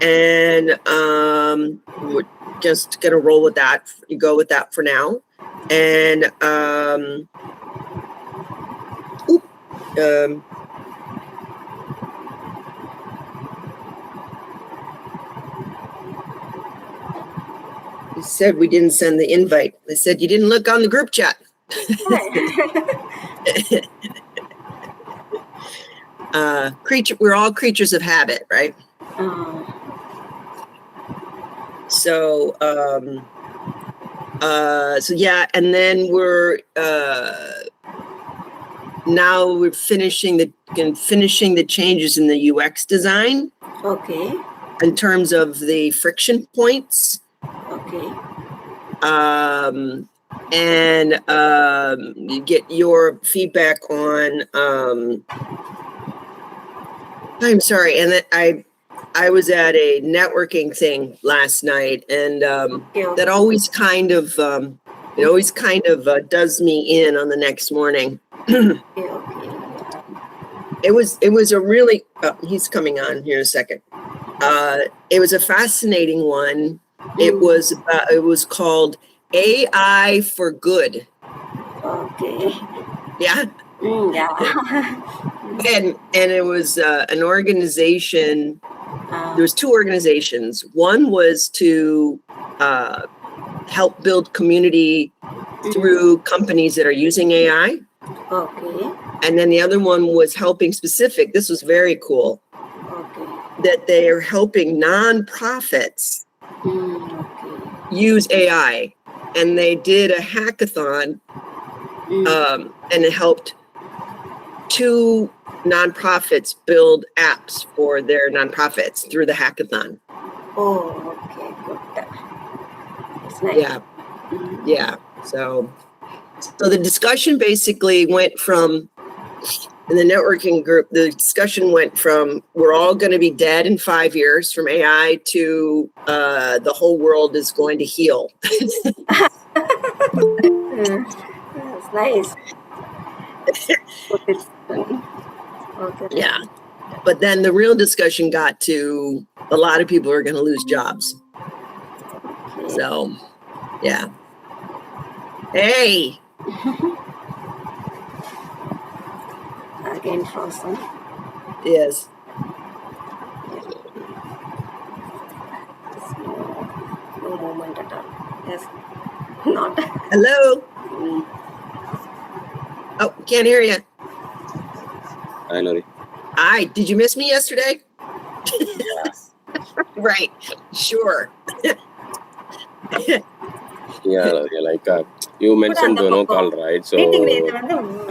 and we're just gonna roll with that. You go with that for now, and he said we didn't send the invite. I said you didn't look on the group chat. We're all creatures of habit, right? So yeah, and then we're now we're finishing the changes in the UX design. Okay. In terms of the friction points. Okay. And you get your feedback on I'm sorry, and that I was at a networking thing last night, and that always kind of does me in on the next morning. It was a really he's coming on here in a second. It was a fascinating one. It was called AI for Good. Okay. Yeah. Yeah. And it was an organization. There was two organizations. One was to help build community through companies that are using AI. Okay. And then the other one was helping specific. This was very cool. Okay. That they are helping nonprofits use AI. And they did a hackathon, and it helped 2 nonprofits build apps for their nonprofits through the hackathon. Oh, okay, good. It's nice. Yeah, yeah. So the discussion basically went from, in the networking group, the discussion went from we're all going to be dead in 5 years from AI to the whole world is going to heal. That's nice. Okay. Yeah. But then the real discussion got to a lot of people are going to lose jobs. Okay. So, yeah. Hey. Again frozen. Yes. No movement at all. Yes. Not. Hello. Oh, can't hear you. Hi, Lori. Hi. Did you miss me yesterday? Yeah. Right. Sure. Yeah, Lori, like you mentioned no call, right? So I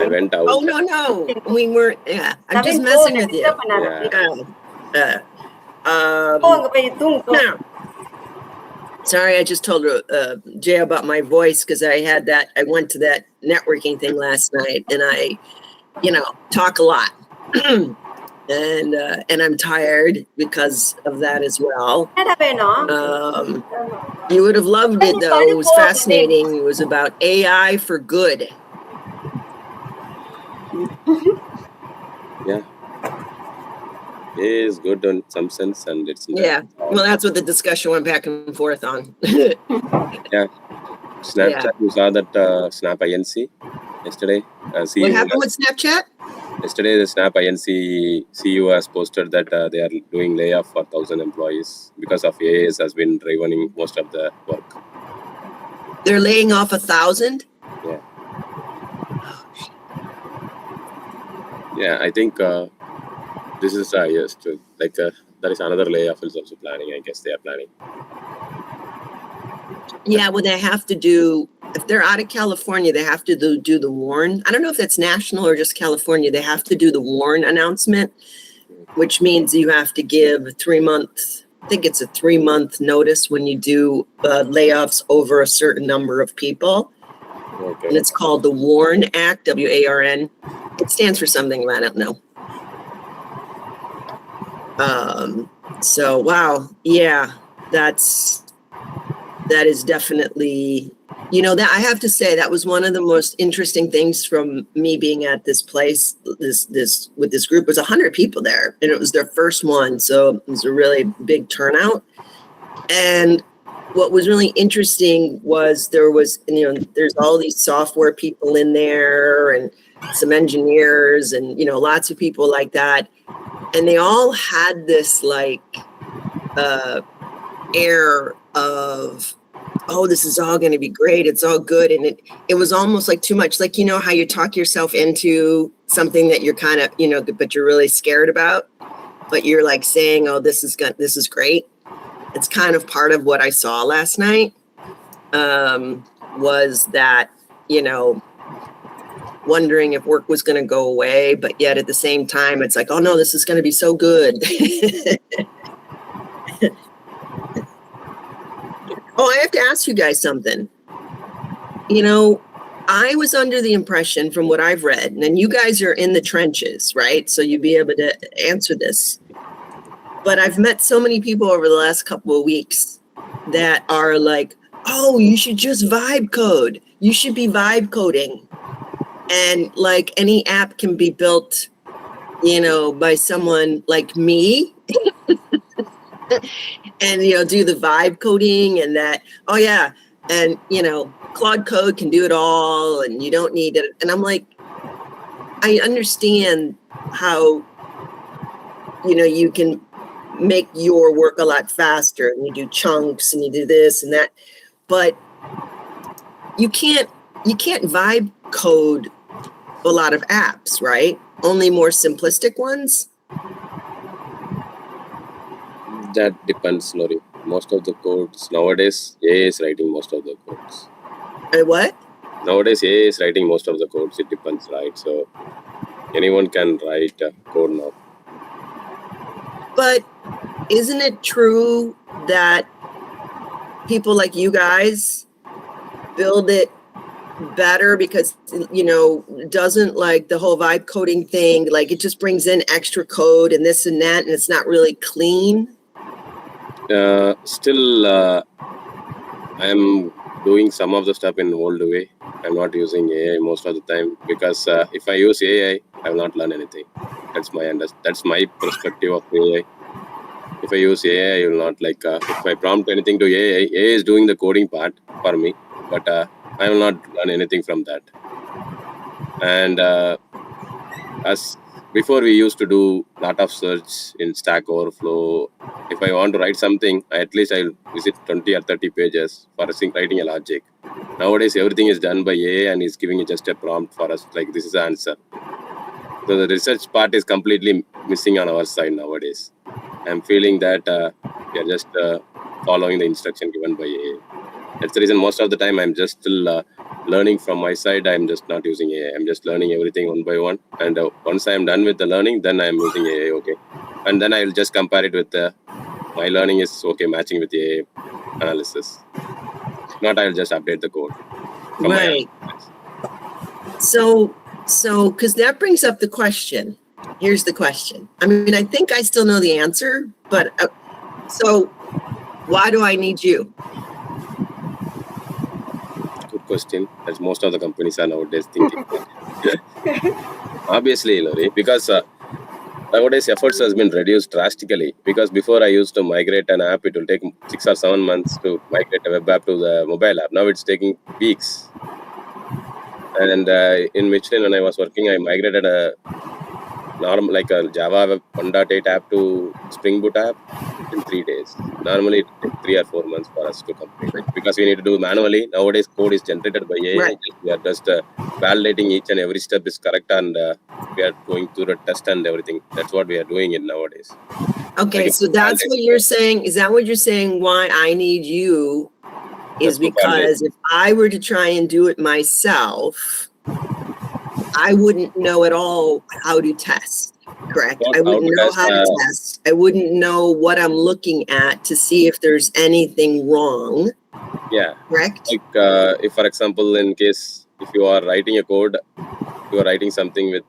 went out. Oh, no. We weren't. Yeah. I'm just messing with you. Yeah. No. Sorry, I just told Jay about my voice because I went to that networking thing last night, and I, talk a lot. And I'm tired because of that as well. You would have loved it though. It was fascinating. It was about AI for good. Yeah. It is good in some sense, and it's not. Yeah. Well, that's what the discussion went back and forth on. Yeah. Snapchat, you saw that Snap INC yesterday. What happened with Snapchat? Yesterday, the Snap INC CEO has posted that they are doing layoff for 1,000 employees because of AI has been driving most of the work. They're laying off 1,000? Yeah. Yeah, I think this is yes, like there is another layoff is also planning. I guess they are planning. Yeah, well, they have to do, if they're out of California, they have to do the warn. I don't know if that's national or just California. They have to do the warn announcement, which means you have to give 3 months. I think it's a 3-month notice when you do layoffs over a certain number of people. Okay. And it's called the WARN Act, WARN. It stands for something, I don't know. So, wow. Yeah, that is definitely, that I have to say that was one of the most interesting things from me being at this place, this with this group. It was 100 people there, and it was their first one, so it was a really big turnout. And what was really interesting was there's all these software people in there and some engineers and lots of people like that, and they all had this like air of, oh, this is all going to be great, it's all good, and it was almost like too much, like how you talk yourself into something that you're kind of but you're really scared about, but you're like saying, oh, this is great. It's kind of part of what I saw last night, was that wondering if work was going to go away, but yet at the same time it's like, oh no, this is going to be so good. Oh, I have to ask you guys something. I was under the impression from what I've read, and you guys are in the trenches, right? So you'd be able to answer this. But I've met so many people over the last couple of weeks that are like, oh, you should just vibe code. You should be vibe coding. And like any app can be built, by someone like me. And do the vibe coding and that, oh yeah, and Claude Code can do it all, and you don't need it. And I'm like, I understand how you can make your work a lot faster, and you do chunks and you do this and that, but you can't vibe code a lot of apps, right? Only more simplistic ones. That depends, Lori. Most of the codes nowadays, AI is writing most of the codes. What? Nowadays, AI is writing most of the codes. It depends, right? So anyone can write code now. But isn't it true that people like you guys build it better because, doesn't like the whole vibe coding thing, like it just brings in extra code and this and that, and it's not really clean? Still, I'm doing some of the stuff in old way. I'm not using AI most of the time because if I use AI, I will not learn anything. That's my perspective of AI. If I use AI, I will not if I prompt anything to AI, AI is doing the coding part for me, but I will not learn anything from that. And as before, we used to do a lot of search in Stack Overflow. If I want to write something, at least I'll visit 20 or 30 pages for writing a logic. Nowadays, everything is done by AI and is giving you just a prompt for us, like this is the answer. So the research part is completely missing on our side nowadays. I'm feeling that we are just following the instruction given by AI. That's the reason most of the time I'm just still learning from my side. I'm just not using AI. I'm just learning everything one by one. And once I'm done with the learning, then I'm using AI, okay. And then I'll just compare it with my learning is okay, matching with the AI analysis. If not, I'll just update the code. Right. So, because that brings up the question. Here's the question. I mean, I think I still know the answer, but so why do I need you? Good question. As most of the companies are nowadays thinking. Obviously, Lori, because nowadays efforts has been reduced drastically. Because before I used to migrate an app, it will take 6 or 7 months to migrate a web app to the mobile app. Now it's taking weeks. And in Michelin, when I was working, I migrated a normal a Java 1.8 app to Spring Boot app in 3 days. Normally it takes 3 or 4 months for us to complete it because we need to do manually. Nowadays code is generated by AI. Right. We are just validating each and every step is correct, and we are going through the test and everything. That's what we are doing it nowadays. Okay, so that's what you're saying. Is that what you're saying? Why I need you is because if I were to try and do it myself, I wouldn't know at all how to test, correct? I wouldn't know how to test. I wouldn't know what I'm looking at to see if there's anything wrong. Yeah. Correct? Like if, for example, in case if you are writing a code, you are writing something with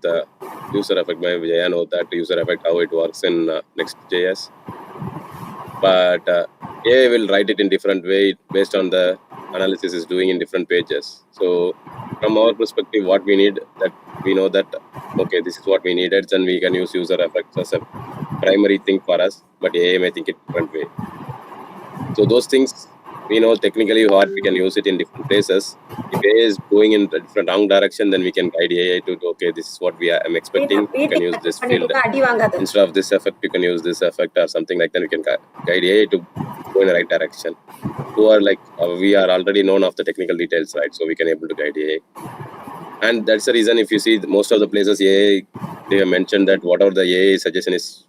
user effect. Maybe Jaya know that user effect, how it works in Next.js. But AI will write it in different way based on the analysis is doing in different pages. So from our perspective, what we need, that we know that okay, this is what we needed, and we can use user effects as a primary thing for us, but AI may think it different way. So those things we know technically what we can use it in different places. If AI is going in a different wrong direction, then we can guide AI to okay, this is what I'm expecting. You can use this field instead of this effect. You can use this effect or something like that. We can guide AI to go in the right direction. Who are like we are already known of the technical details, right? So we can able to guide AI, and that's the reason if you see most of the places AI, they have mentioned that whatever the AI suggestion is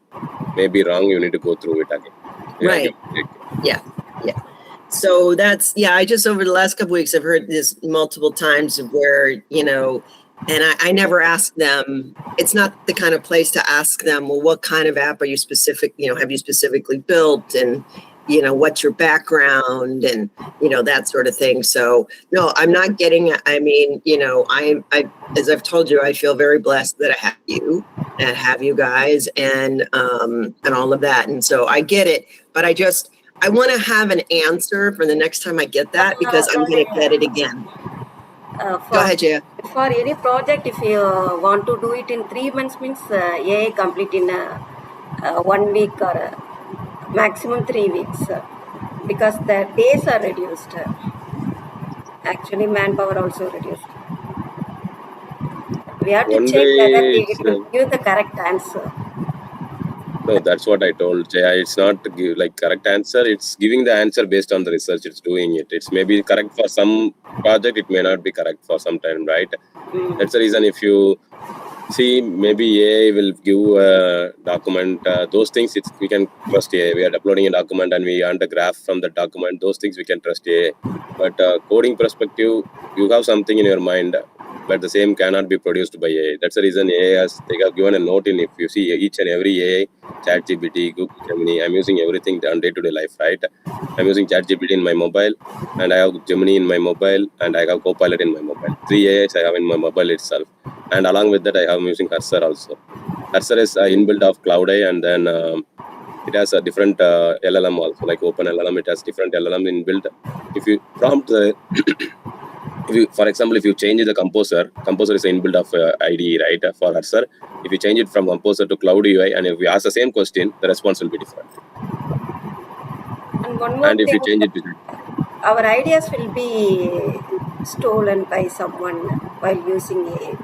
maybe wrong, you need to go through it again. Right. Yeah. So that's, I just over the last couple weeks, I've heard this multiple times where, and I never ask them, it's not the kind of place to ask them, well, what kind of app are you have you specifically built, and, what's your background, and, that sort of thing. So no, I'm not getting, I mean, I, as I've told you, I feel very blessed that I have you and have you guys and all of that. And so I get it, but I want to have an answer for the next time I get that, because I'm going to get it again. Go ahead, Jaya. For any project, if you want to do it in 3 months, means AI complete in 1 week or maximum 3 weeks, because the days are reduced. Actually, manpower also reduced. We have to check whether it will give the correct answer. No, that's what I told Jaya. It's not like correct answer. It's giving the answer based on the research. It's doing it. It's maybe correct for some project. It may not be correct for some time, right? That's the reason if you see, maybe AI will give a document. Those things we can trust AI. We are uploading a document and we earn the graph from the document. Those things we can trust AI. But coding perspective, you have something in your mind, but the same cannot be produced by AI. That's the reason AI they have given a note in. If you see each and every AI, ChatGPT, Google Gemini, I'm using everything on day-to-day life, right? I'm using ChatGPT in my mobile, and I have Gemini in my mobile, and I have Copilot in my mobile. 3 AIs I have in my mobile itself, and along with that, I am using Cursor also. Cursor is inbuilt of Cloud AI, and then it has a different LLM also, like Open LLM. It has different LLM inbuilt. If you prompt for example, if you change the composer is inbuilt of IDE, right, for Cursor. If you change it from composer to Cloud UI, and if you ask the same question, the response will be different. And one more and if thing, you change it to our ideas will be stolen by someone while using AI.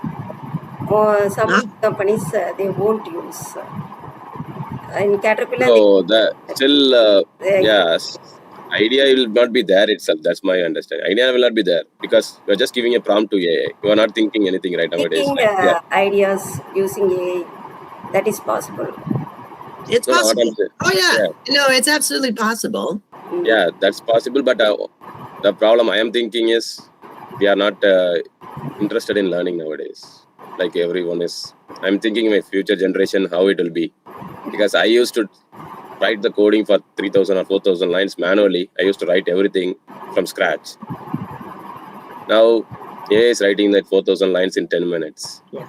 Or some companies they won't use. In Caterpillar, yes, idea will not be there itself. That's my understanding. Idea will not be there because you're just giving a prompt to AI. You are not thinking anything right nowadays. Ideas using AI, that is possible. It's possible. No, it's absolutely possible. Yeah, that's possible. But the problem I am thinking is we are not interested in learning nowadays. Like everyone is. I'm thinking my future generation how it will be, because I used to write the coding for 3,000 or 4,000 lines manually. I used to write everything from scratch. Now AI is writing that 4,000 lines in 10 minutes. Yeah.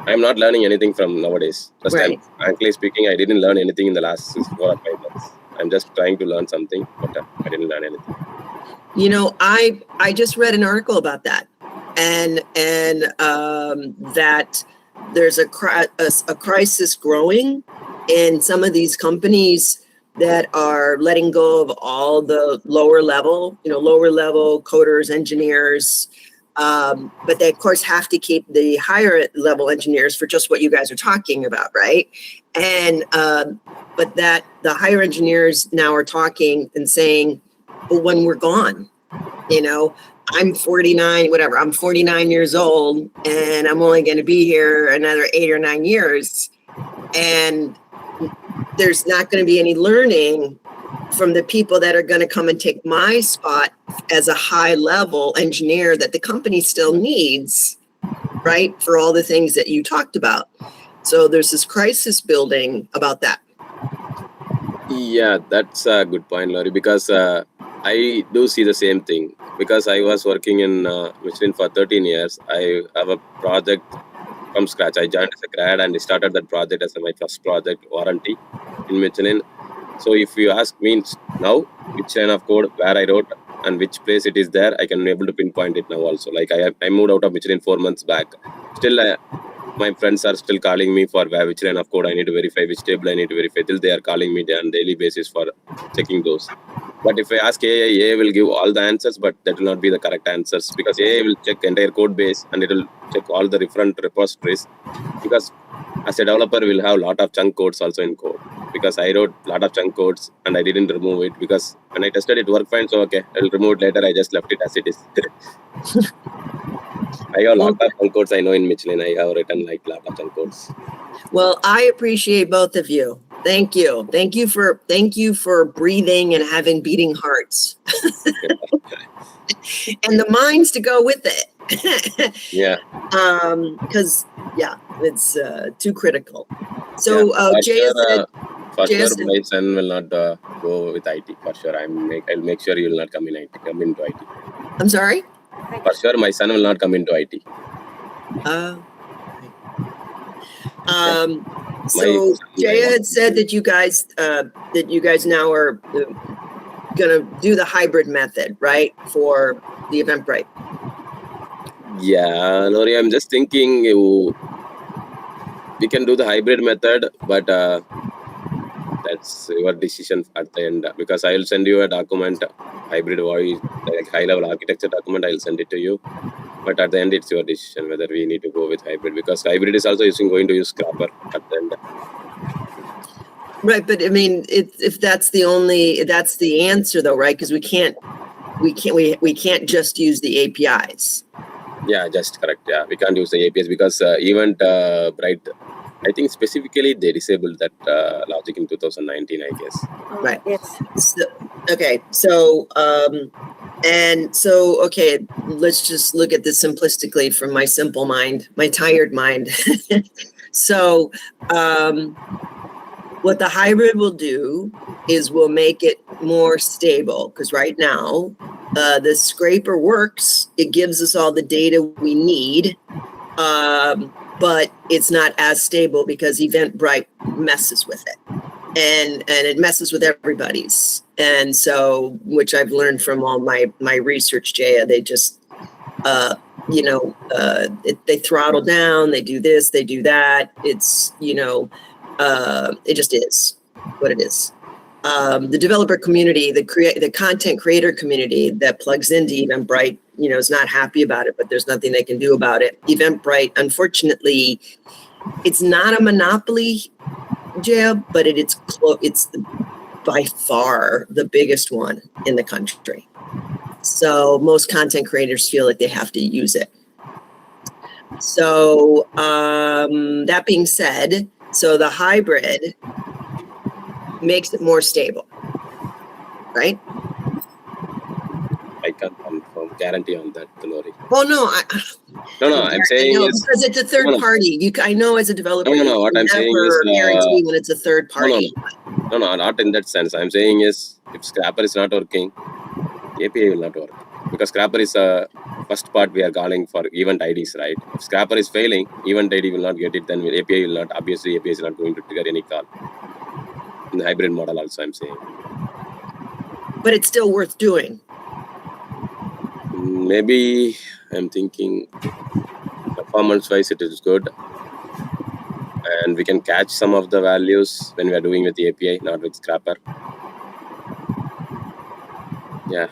I'm not learning anything from nowadays. Just right. Frankly speaking, I didn't learn anything in the last 4 or 5 months. I'm just trying to learn something, but I didn't learn anything. I just read an article about that, and that there's a crisis growing in some of these companies that are letting go of all the lower level coders, engineers, but they of course have to keep the higher level engineers for just what you guys are talking about, right? And but that the higher engineers now are talking and saying, well, when we're gone, I'm 49, whatever, I'm 49 years old, and I'm only going to be here another 8 or 9 years, and there's not going to be any learning from the people that are going to come and take my spot as a high level engineer that the company still needs, right, for all the things that you talked about. So there's this crisis building about that. Yeah, that's a good point, Laurie, because I do see the same thing. Because I was working in Michelin for 13 years, I have a project from scratch. I joined as a grad and started that project as my first project, warranty in Michelin. So if you ask me now which line of code where I wrote, and which place it is there, I can able to pinpoint it now also. Like I moved out of Michelin 4 months back. Still, my friends are still calling me for which line of code I need to verify, which table I need to verify. Till they are calling me on daily basis for checking those. But if I ask AI will give all the answers, but that will not be the correct answers, because AI will check entire code base and it will check all the different repositories. Because as a developer, we'll have a lot of chunk codes also in code. Because I wrote a lot of chunk codes and I didn't remove it, because when I tested it worked fine. So okay, I'll remove it later. I just left it as it is. I have a lot of chunk codes I know in Michelin. I have written like a lot of chunk codes. Well, I appreciate both of you. Thank you. Thank you for breathing and having beating hearts. And the minds to go with it. Yeah. Because it's too critical. So Jaya said, for sure, my son will not go with IT. For sure, I'll make sure you will not come into IT. I'm sorry? For sure, my son will not come into IT. So Jaya had said that you guys now are gonna do the hybrid method, right, for the Eventbrite. Yeah, Lori, I'm just thinking we can do the hybrid method, but that's your decision at the end, because I will send you a document, hybrid voice, like high-level architecture document. I'll send it to you, but at the end, it's your decision whether we need to go with hybrid, because hybrid is also going to use Scrapper at the end. Right, but I mean, if that's the answer though, right? Because we can't just use the APIs. Yeah, just correct. Yeah, we can't use the APIs because eventbrite, I think specifically they disabled that logic in 2019, I guess. Right. Yes. So, okay. So okay, let's just look at this simplistically from my simple mind, my tired mind. So what the hybrid will do is we'll make it more stable, because right now the scraper works. It gives us all the data we need, but it's not as stable because Eventbrite messes with it, and it messes with everybody's. And so, which I've learned from all my research, Jaya, they just they throttle down, they do this, they do that. It's it just is what it is. The developer community, the content creator community that plugs into Eventbrite, is not happy about it, but there's nothing they can do about it. Eventbrite, unfortunately, it's not a monopoly, Jaya, but it's by far the biggest one in the country. So most content creators feel like they have to use it. So that being said, so the hybrid makes it more stable, right? I can't confirm, guarantee on that, Lori. Well, no, I'm saying because it's a third party. I know as a developer, no, what I'm saying is guarantee when it's a third party. No, not in that sense. I'm saying is if Scrapper is not working, API will not work, because Scrapper is a first part we are calling for event IDs, right? If Scrapper is failing, event ID will not get it, then API will not. Obviously, API is not going to trigger any call. In the hybrid model, also, I'm saying. But it's still worth doing. Maybe I'm thinking performance-wise, it is good, and we can catch some of the values when we are doing with the API, not with Scrapper. Yeah.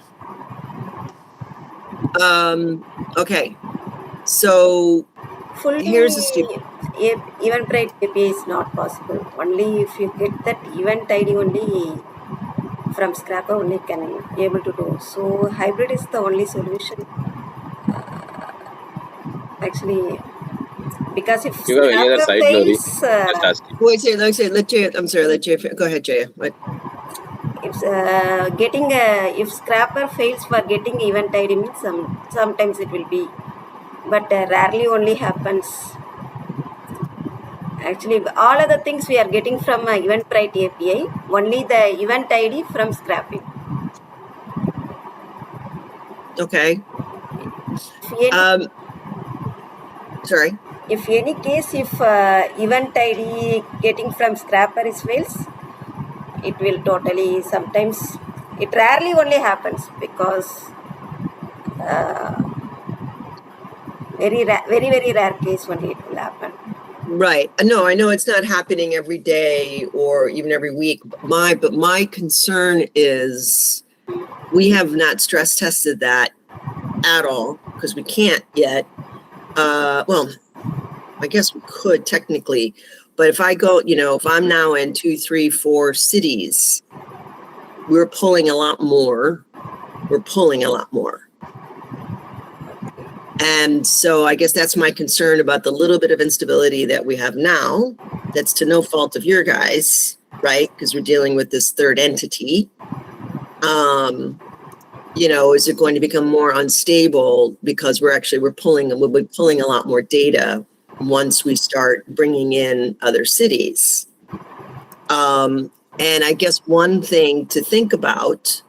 Okay. So here's the stupid. Eventbrite API is not possible. Only if you get that event ID only from Scrapper only can be able to do. So hybrid is the only solution. Actually, because if you have any other side, Lori? Just ask you. Wait, let Jaya. I'm sorry. Let Jaya. Go ahead, Jaya. What? It's if Scrapper fails for getting event ID means sometimes it will be, but rarely only happens. Actually, all other things we are getting from Eventbrite API, only the event ID from scrapping. Okay. Sorry. If any case, if event ID getting from Scrapper is fails, it will totally sometimes It rarely only happens because very rare case only it will happen. Right. No, I know it's not happening every day or even every week. But my concern is we have not stress tested that at all because we can't yet. Well, I guess we could technically, but if I go, if I'm now in 2, 3, 4 cities, we're pulling a lot more. And so I guess that's my concern about the little bit of instability that we have now. That's to no fault of your guys, right? Because we're dealing with this third entity. Is it going to become more unstable because we'll be pulling a lot more data once we start bringing in other cities. And I guess one thing to think about,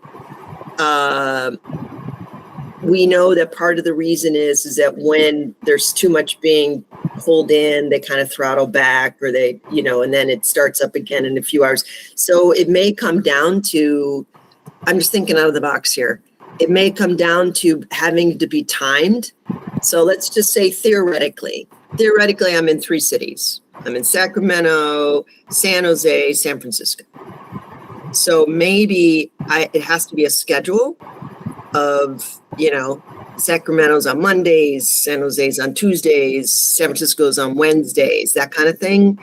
we know that part of the reason is that when there's too much being pulled in, they kind of throttle back or they, and then it starts up again in a few hours. So it may come down to, I'm just thinking out of the box here. It may come down to having to be timed. So let's just say theoretically, I'm in 3 cities. I'm in Sacramento, San Jose, San Francisco. So maybe it has to be a schedule of, Sacramento's on Mondays, San Jose's on Tuesdays, San Francisco's on Wednesdays, that kind of thing.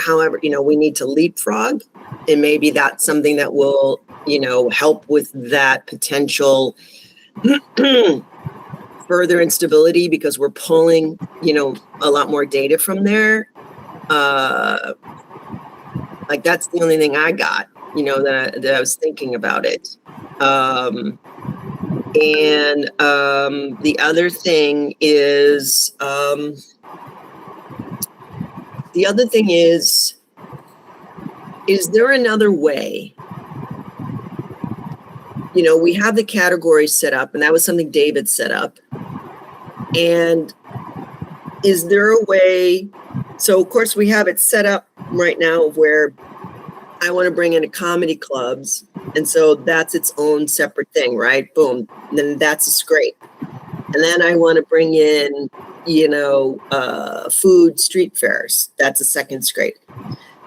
However, we need to leapfrog, and maybe that's something that will, help with that potential further instability because we're pulling, a lot more data from there. Like that's the only thing I got, that I was thinking about it. The other thing is, is there another way? We have the categories set up, and that was something David set up. And is there a way? So of course we have it set up right now where I want to bring in comedy clubs. And so that's its own separate thing, right? Boom. And then that's a scrape. And then I want to bring in, food street fairs. That's a second scrape.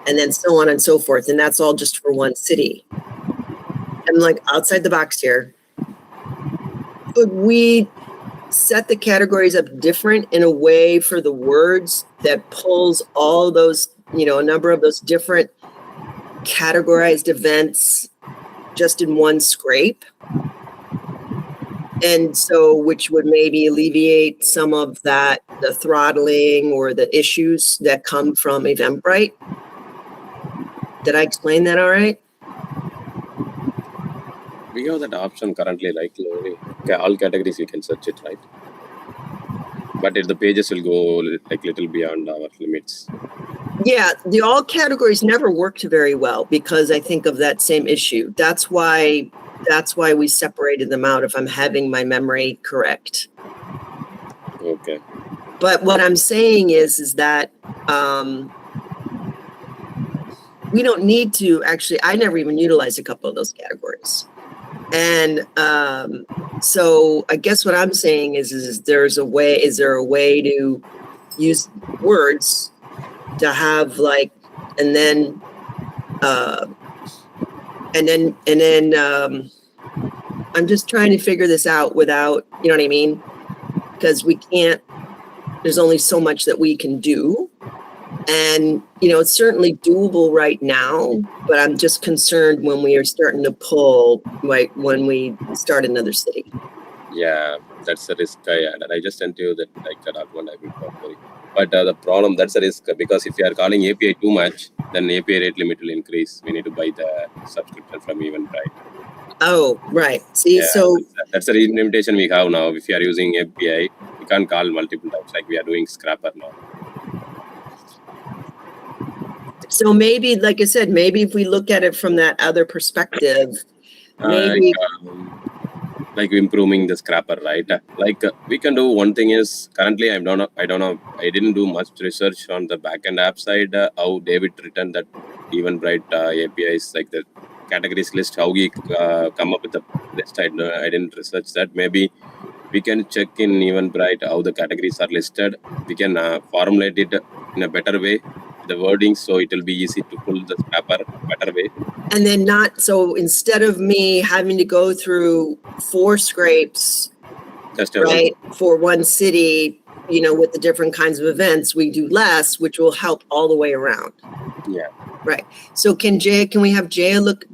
And then so on and so forth. And that's all just for one city. I'm like outside the box here. Could we set the categories up different in a way for the words that pulls all those, a number of those different categorized events just in one scrape? And so, which would maybe alleviate some of that, the throttling or the issues that come from Eventbrite. Did I explain that all right? We have that option currently, like all categories you can search it, right? But the pages will go like little beyond our limits. Yeah, the all categories never worked very well because I think of that same issue. That's why we separated them out, if I'm having my memory correct. Okay. But what I'm saying is that we don't need to actually, I never even utilized a couple of those categories. And so I guess what I'm saying is there a way to use words to have like, and then I'm just trying to figure this out without, you know what I mean? Because there's only so much that we can do. And, it's certainly doable right now, but I'm just concerned when we are starting to pull, like when we start another city. Yeah, that's the risk I had. And I just sent you that document I will probably. But the problem, that's the risk, because if you are calling API too much, then API rate limit will increase. We need to buy the subscription from eventbrite. Oh, right. See, yeah, so that's the limitation we have now. If you are using API, you can't call multiple times like we are doing Scrapper now. So maybe, like I said, maybe if we look at it from that other perspective, maybe like improving the Scrapper, right? We can do one thing is currently I don't know. I didn't do much research on the backend app side. How David written that Eventbrite API is like that. categories list, how we come up with the list. I didn't research that. Maybe we can check in Eventbrite how the categories are listed. We can formulate it in a better way, the wording, so it will be easy to pull the paper better way. And then so instead of me having to go through 4 scrapes, Just right, for one city, with the different kinds of events, we do less, which will help all the way around. Yeah. Right. So can we have Jaya look,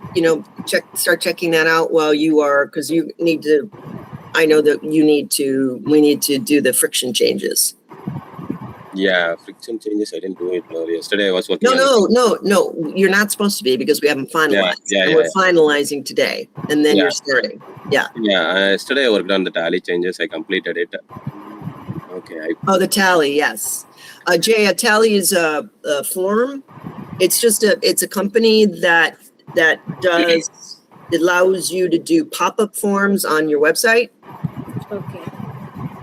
start checking that out while you are, because you need to, I know that we need to do the friction changes. Yeah, friction changes. I didn't do it yesterday. I was working. No. You're not supposed to be because we haven't finalized. We're finalizing today, and then you're starting. Yeah. Yeah. Yesterday I worked on the tally changes. I completed it. Okay. The tally, yes. Jaya, tally is a form. It's just it's a company that allows you to do pop-up forms on your website. Okay.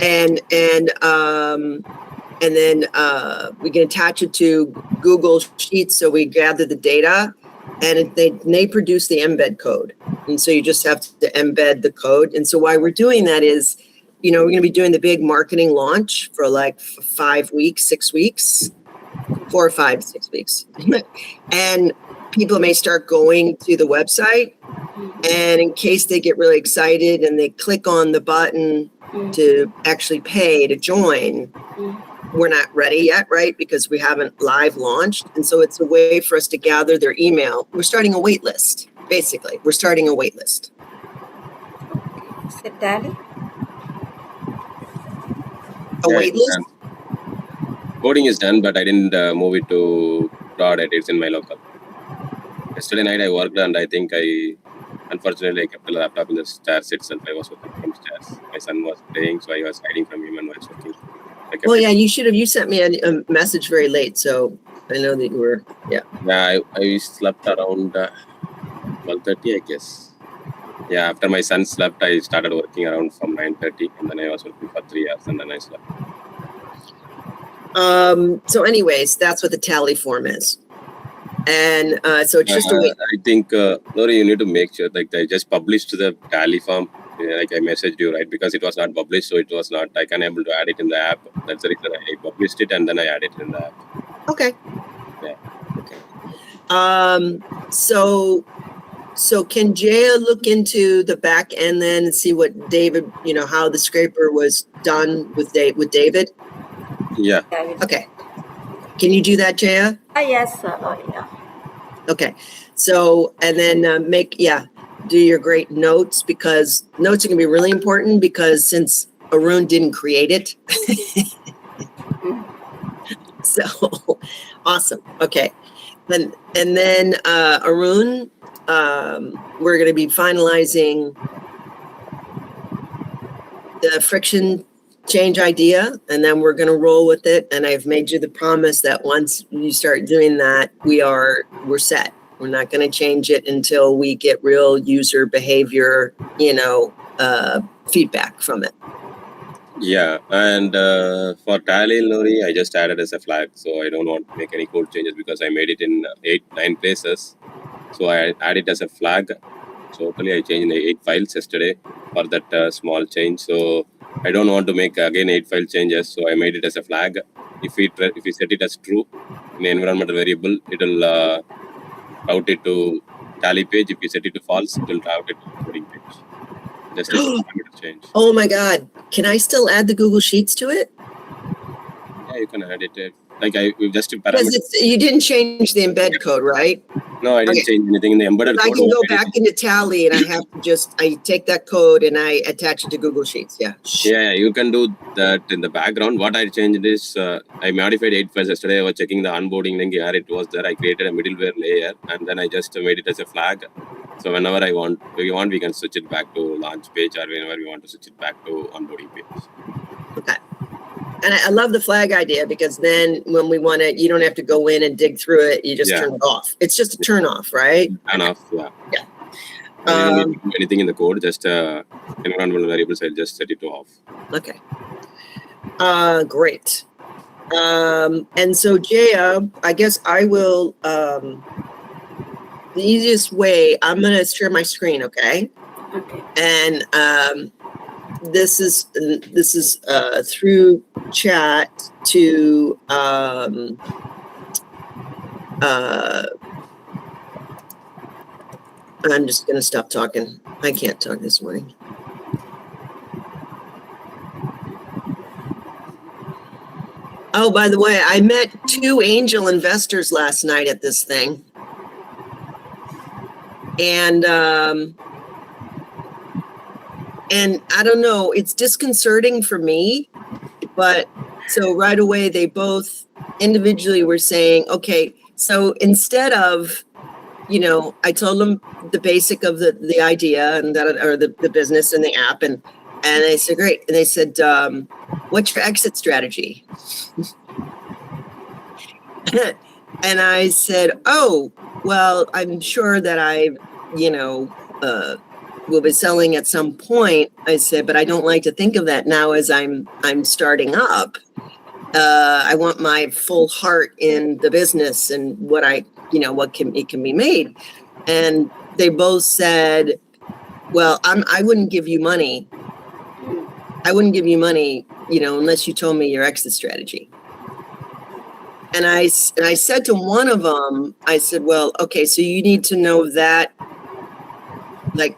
And then we can attach it to Google Sheets, so we gather the data, and they produce the embed code. And so you just have to embed the code. And so why we're doing that is, we're going to be doing the big marketing launch for like 5 weeks, 6 weeks, 4 or 5, 6 weeks. And people may start going to the website, and in case they get really excited and they click on the button to actually pay to join, we're not ready yet, right? Because we haven't live launched. And so it's a way for us to gather their email. We're starting a wait list, basically. We're starting a wait list. Is it tally? Wait list? Coding is done, but I didn't move it to prod. It's in my local. Yesterday night I worked, and I think unfortunately I kept the laptop in the stairs itself. I was working from stairs. My son was playing, so I was hiding from him and I was working. Well, yeah, you sent me a message very late, so I know that you were, yeah. Yeah, I slept around 12:30, I guess. Yeah, after my son slept, I started working around from 9:30, and then I was working for 3 hours, and then I slept. So anyways, that's what the tally form is. And so it's just a way. I think, Lori, you need to make sure, like, I just published the tally form. Like I messaged you, right? Because it was not published, so it was not, I can't able to add it in the app. That's the reason I published it and then I added it in the app. Okay. Yeah. Okay. So can Jaya look into the back end then and see what David, how the scraper was done with David? Yeah. Okay. Can you do that, Jaya? Yes. Yeah. Okay. So, and then do your great notes, because notes are going to be really important, because since Arun didn't create it. So awesome. Okay. And then Arun, we're going to be finalizing the friction change idea, and then we're going to roll with it. And I've made you the promise that once you start doing that, we're set. We're not going to change it until we get real user behavior, feedback from it. Yeah, and for tally, Lori, I just added as a flag, so I don't want to make any code changes because I made it in 9 places. So I add it as a flag. So totally, I changed 8 files yesterday for that small change. So I don't want to make again 8 file changes. So I made it as a flag. If we set it as true in the environmental variable, it will route it to tally page. If you set it to false, it will route it to coding page. Just as a parameter change. Oh my God. Can I still add the Google Sheets to it? Yeah, you can add it. Like we just because you didn't change the embed code, right? No, I didn't change anything in the embedded code. I can go back into Tally and I take that code and I attach it to Google Sheets. Yeah. Yeah, you can do that in the background. What I changed is I modified 8 files yesterday. I was checking the onboarding link here. It was there. I created a middleware layer and then I just made it as a flag. So whenever we can switch it back to launch page, or whenever we want to switch it back to onboarding page. Okay. And I love the flag idea, because then when we want it, you don't have to go in and dig through it. You just turn it off. It's just a turn off, right? Turn off, yeah. Yeah. I don't need to do anything in the code, just environmental variables, I'll just set it to off. Okay. Great. And so Jaya, I guess I will the easiest way, I'm going to share my screen, okay? Okay. And this is through chat to I'm just going to stop talking. I can't talk this morning. Oh, by the way, I met 2 angel investors last night at this thing. And I don't know, it's disconcerting for me, but so right away they both individually were saying, okay, so instead of, you know, I told them the basic of the idea and that, or the business and the app, and they said, great. And they said, what's your exit strategy? And I said, oh, well, I'm sure that I, you know, will be selling at some point. I said, but I don't like to think of that now as I'm starting up. I want my full heart in the business and what it can be made. And they both said, well, I wouldn't give you money. I wouldn't give you money, you know, unless you told me your exit strategy. And I said to one of them, I said, well, okay, so you need to know that, like,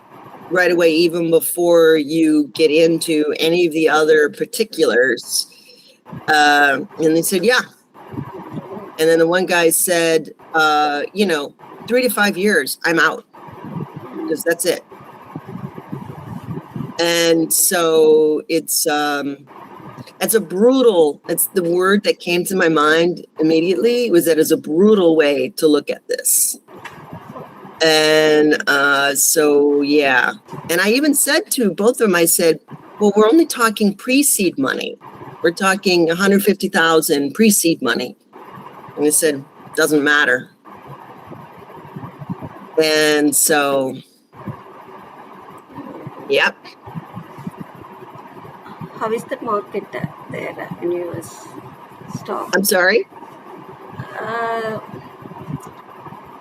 right away, even before you get into any of the other particulars. And they said, yeah. And then the one guy said, you know, 3 to 5 years, I'm out, because that's it. And so it's the word that came to my mind immediately was that it's a brutal way to look at this. And so, yeah. And I even said to both of them, I said, well, we're only talking pre-seed money. We're talking 150,000 pre-seed money. And they said, doesn't matter. And so, yep. How is the market there in US stock? I'm sorry?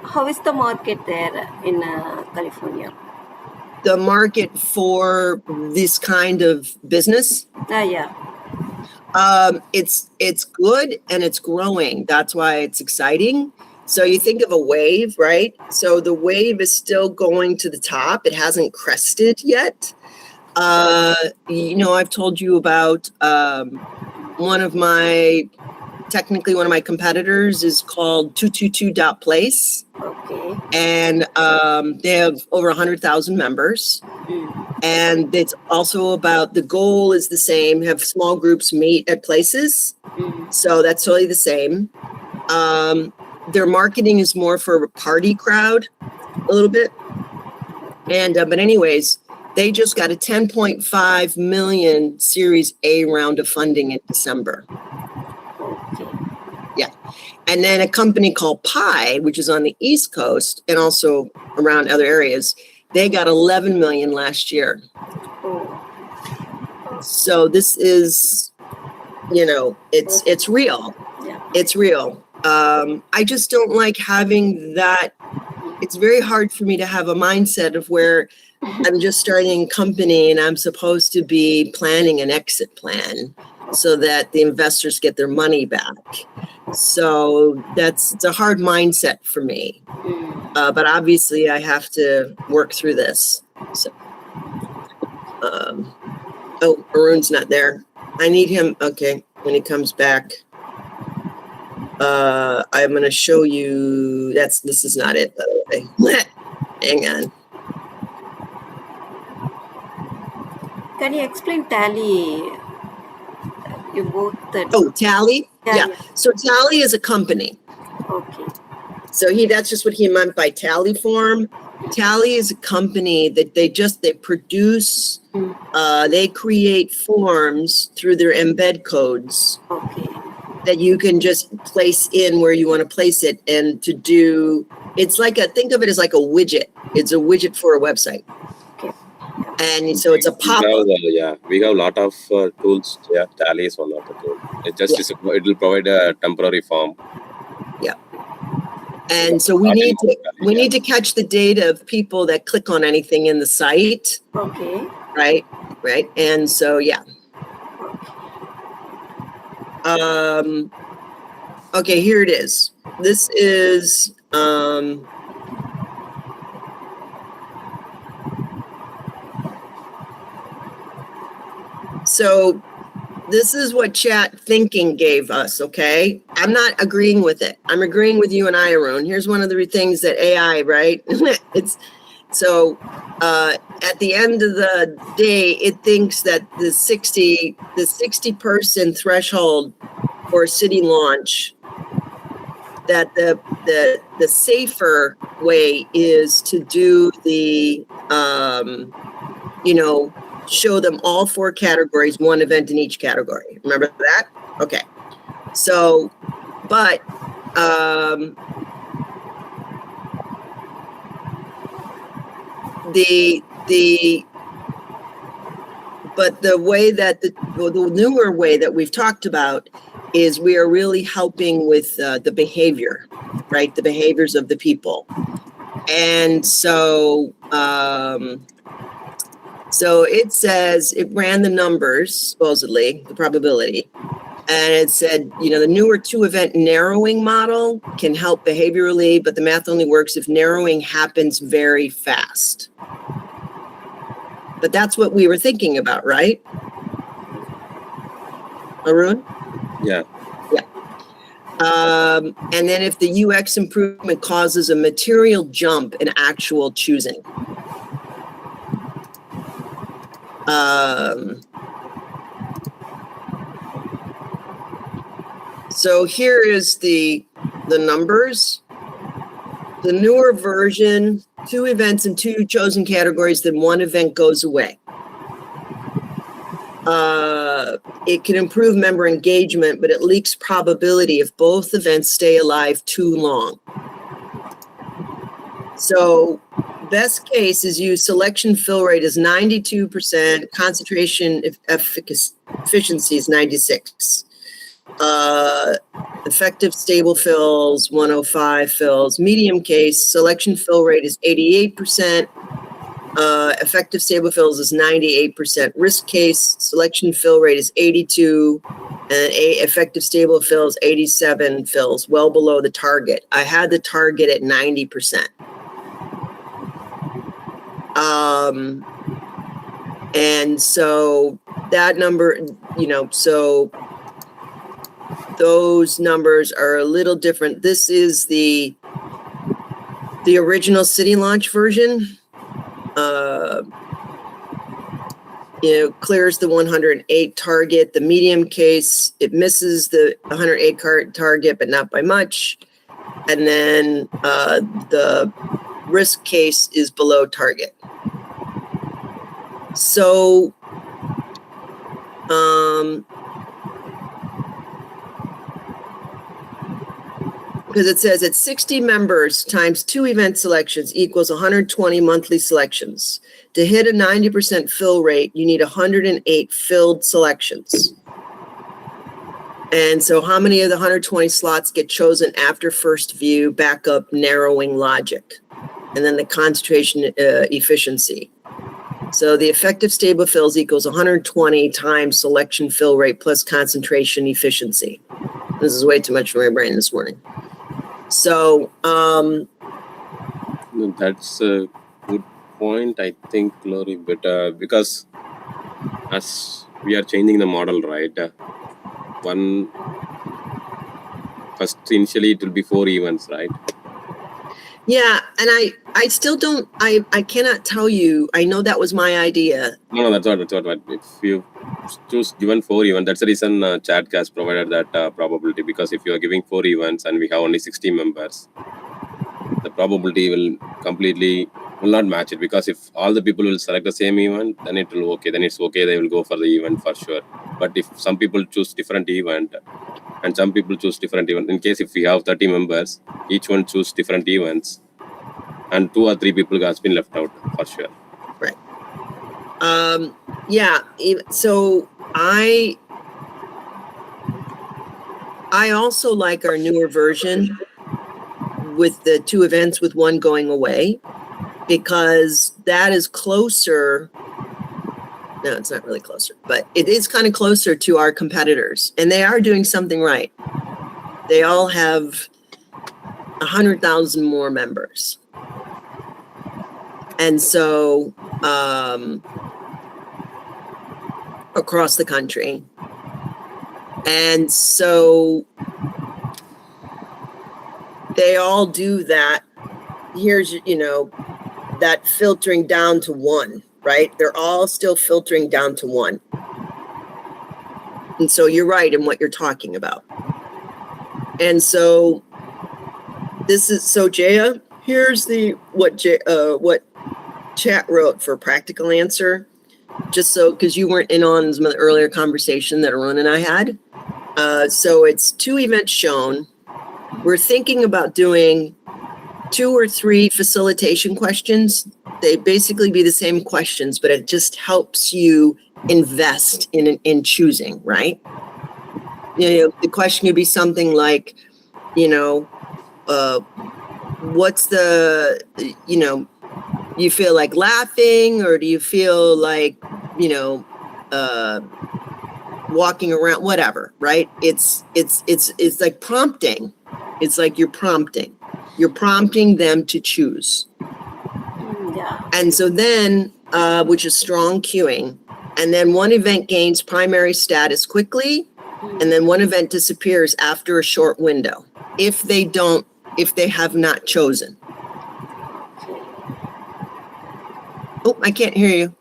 How is the market there in California? The market for this kind of business? Yeah. It's good and it's growing. That's why it's exciting. So you think of a wave, right? So the wave is still going to the top. It hasn't crested yet. You know, I've told you about one of my competitors is called 222.place. Okay. And they have over 100,000 members. And it's also about, the goal is the same, have small groups meet at places. So that's totally the same. Their marketing is more for a party crowd a little bit. And, but anyways, they just got a 10.5 million Series A round of funding in December. Okay. Yeah. And then a company called Pi, which is on the East Coast and also around other areas, they got 11 million last year. So this is, you know, it's real. Yeah. It's real. I just don't like having that. It's very hard for me to have a mindset of where I'm just starting a company and I'm supposed to be planning an exit plan so that the investors get their money back. So it's a hard mindset for me. But obviously I have to work through this. So, oh, Arun's not there. I need him. Okay. When he comes back, I'm going to show you. This is not it, by the way. Hang on. Can you explain Tally? You both. Oh, Tally? Yeah. So Tally is a company. Okay. So that's just what he meant by Tally form. Tally is a company that they produce, they create forms through their embed codes. Okay. That you can just place in where you want to place it, and to do, it's like think of it as like a widget. It's a widget for a website. Okay. And so it's a pop-up. We have a lot of tools. Yeah, Tally is one of the tools. It will provide a temporary form. Yeah. And so we need to catch the data of people that click on anything in the site, Okay. right? And so, yeah. Okay, here it is. This is, so this is what chat thinking gave us, okay? I'm not agreeing with it. I'm agreeing with you and I, Arun. Here's one of the things that AI, right? It's so at the end of the day, it thinks that the 60 person threshold for a city launch, that the safer way is to do the show them all 4 categories, 1 event in each category. Remember that? Okay. So, but the way that the newer way that we've talked about is we are really helping with the behavior, right? The behaviors of the people. And so, so it says it ran the numbers, supposedly, the probability. And it said, the newer 2-event narrowing model can help behaviorally, but the math only works if narrowing happens very fast. But that's what we were thinking about, right? Arun? Yeah. Yeah. And then if the UX improvement causes a material jump in actual choosing. So here is the numbers. The newer version, 2 events in 2 chosen categories, then 1 event goes away. It can improve member engagement, but it leaks probability if both events stay alive too long. So best case is use selection fill rate is 92%, concentration efficiency is 96. Effective stable fills 105 fills. Medium case selection fill rate is 88%. Effective stable fills is 98%. Risk case selection fill rate is 82, and effective stable fills 87 fills, well below the target. I had the target at 90%. And so that number, so those numbers are a little different. This is the original city launch version. Clears the 108 target. The medium case, it misses the 108 target, but not by much. And then the risk case is below target. So, because it says at 60 members times 2 event selections equals 120 monthly selections. To hit a 90% fill rate, you need 108 filled selections. And so how many of the 120 slots get chosen after first view, backup, narrowing logic, and then the concentration efficiency? So the effective stable fills equals 120 times selection fill rate plus concentration efficiency. This is way too much for my brain this morning. So, that's a good point, I think, Glory, but because as we are changing the model, right? First, initially it will be 4 events, right? yeah, and I still don't, I cannot tell you, I know that was my idea. No, that's what. If you choose given 4 events, that's the reason chat has provided that probability, because if you are giving 4 events and we have only 60 members, the probability will not match it, because if all the people will select the same event, then it will okay. Then it's okay. They will go for the event for sure. But if some people choose different event and some people choose different event, in case if we have 30 members, each one choose different events, and 2 or 3 people has been left out for sure. Right. Yeah. So I also like our newer version with the 2 events with 1 going away, because that is closer. No, it's not really closer, but it is kind of closer to our competitors, and they are doing something right. They all have 100,000 more members. And so, across the country. And so they all do that. Here's, that filtering down to 1, right? They're all still filtering down to 1. And so you're right in what you're talking about. And so Jaya, here's what chat wrote for practical answer, just so, because you weren't in on some of the earlier conversation that Arun and I had. So it's 2 events shown. We're thinking about doing 2 or 3 facilitation questions. They basically be the same questions, but it just helps you invest in choosing, right? The question could be something like, what's the, you feel like laughing, or do you feel like, walking around, whatever, right? It's like prompting. It's like you're prompting them to choose. Yeah. And so then, which is strong cueing, and then 1 event gains primary status quickly, and then 1 event disappears after a short window if they have not chosen. Oh, I can't hear you.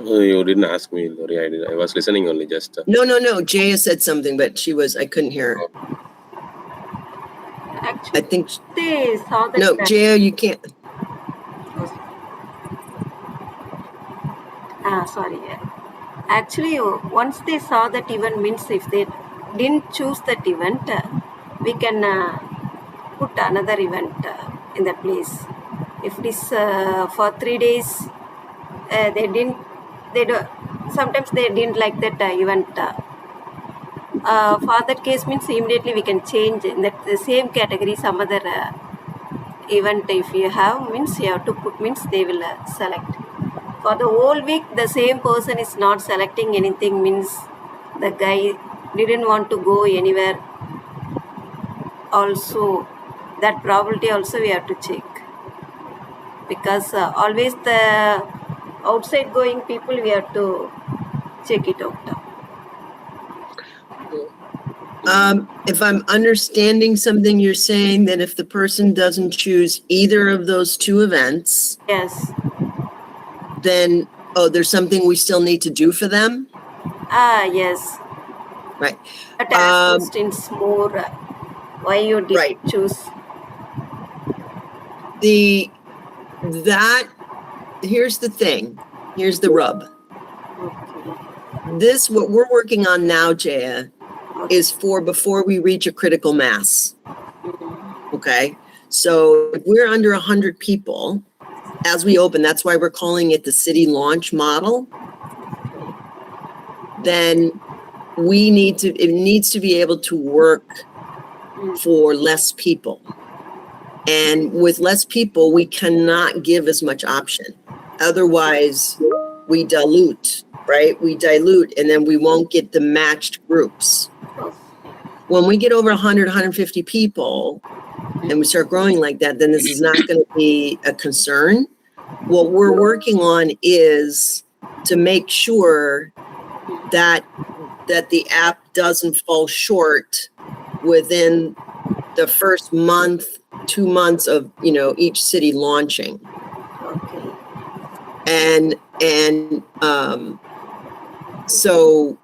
You didn't ask me, Lori. I was listening only just. No. Jaya said something, but I couldn't hear her. Actually, I think. they saw that. No, Jaya, you can't. Sorry. Actually, once they saw that event, means if they didn't choose that event, we can put another event in the place. If it is for 3 days, sometimes they didn't like that event. For that case, means immediately we can change in that the same category some other event. If you have, means you have to put, means they will select. For the whole week, the same person is not selecting anything, means the guy didn't want to go anywhere. Also, that probability also we have to check, because always the outside going people, we have to check it out. If I'm understanding something, you're saying that if the person doesn't choose either of those 2 events, Yes. then, there's something we still need to do for them? Yes. Right. But ask questions more. Why you did choose? Here's the thing. Here's the rub. Okay. What we're working on now, Jaya, is for before we reach a critical mass. Okay. So if we're under 100 people as we open, that's why we're calling it the city launch model. Then it needs to be able to work for less people. And with less people, we cannot give as much option. Otherwise, we dilute, right? We dilute, and then we won't get the matched groups. When we get over 100, 150 people, and we start growing like that, then this is not going to be a concern. What we're working on is to make sure that the app doesn't fall short within the first month, 2 months of, each city launching. Okay. So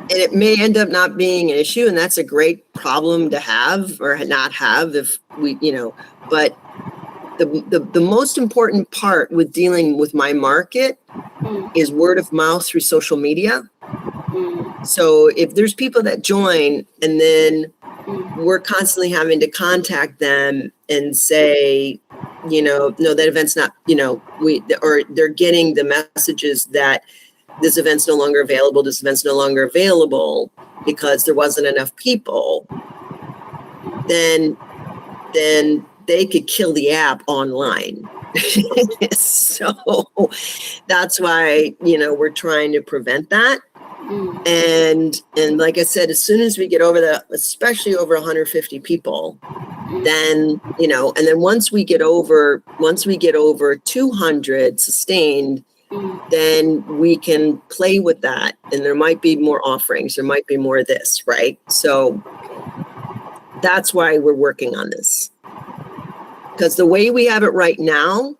it may end up not being an issue, and that's a great problem to have or not have if we, but the most important part with dealing with my market is word of mouth through social media. So if there's people that join and then we're constantly having to contact them and say, no, that event's not, or they're getting the messages that this event's no longer available, this event's no longer available because there wasn't enough people, then they could kill the app online. So that's why, we're trying to prevent that. And like I said, as soon as we get over that, especially over 150 people, then, and then once we get over 200 sustained, then we can play with that. And there might be more offerings. There might be more of this, right? So that's why we're working on this. Because the way we have it right now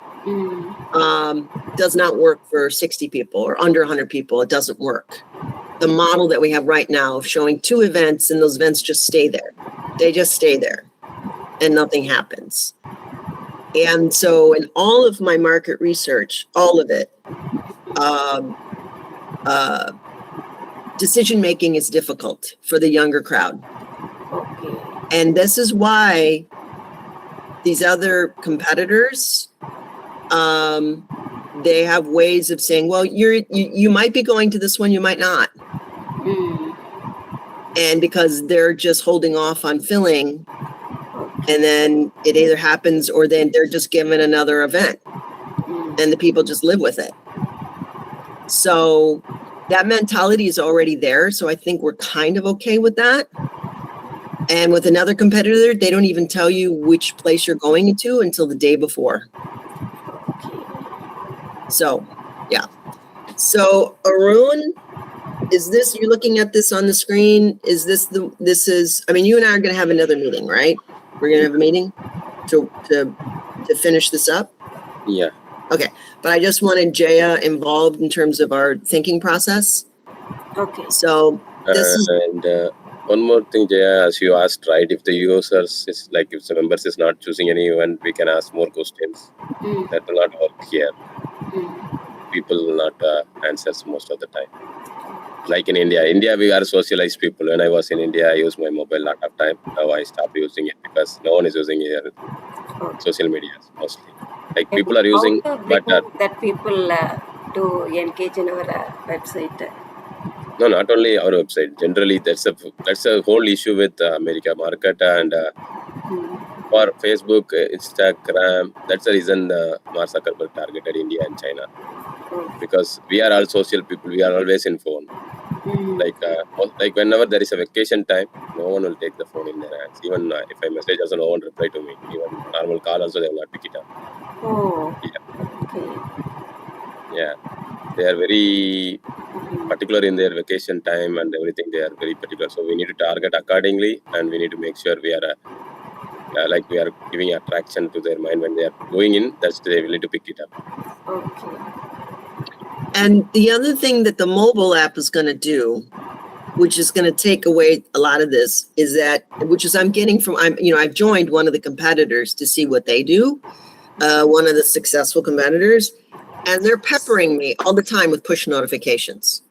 does not work for 60 people or under 100 people. It doesn't work. The model that we have right now of showing 2 events and those events just stay there. They just stay there and nothing happens. And so in all of my market research, all of it, decision making is difficult for the younger crowd. And this is why these other competitors, they have ways of saying, well, you might be going to this one, you might not. And because they're just holding off on filling, and then it either happens or then they're just given another event and the people just live with it. So that mentality is already there. So I think we're kind of okay with that. And with another competitor, they don't even tell you which place you're going into until the day before. So, yeah. So Arun, you're looking at this on the screen. I mean, you and I are going to have another meeting, right? We're going to have a meeting to finish this up. Yeah. Okay. But I just wanted Jaya involved in terms of our thinking process. Okay. So one more thing, Jaya, as you asked, right? If the users is like, if the members is not choosing any event, we can ask more questions. That will not work here. People will not answer most of the time. Like in India, we are socialized people. When I was in India, I used my mobile a lot of time. Now I stopped using it because no one is using it. Social media mostly. Like people are using, but that people to engage in our website. No, not only our website. Generally, that's a whole issue with America market and for Facebook, Instagram. That's the reason Mark Zuckerberg targeted India and China, because we are all social people. We are always in phone. Like whenever there is a vacation time, no one will take the phone in their hands. Even if I message, also no one reply to me. Even normal call, also they will not pick it up. Yeah, they are very particular in their vacation time and everything. They are very particular. So we need to target accordingly, and we need to make sure we are we are giving attraction to their mind when they are going in. That's they will need to pick it up. Okay. And the other thing that the mobile app is going to do, which is going to take away a lot of this, is that, which is I'm getting from, I've joined one of the competitors to see what they do, one of the successful competitors, and they're peppering me all the time with push notifications.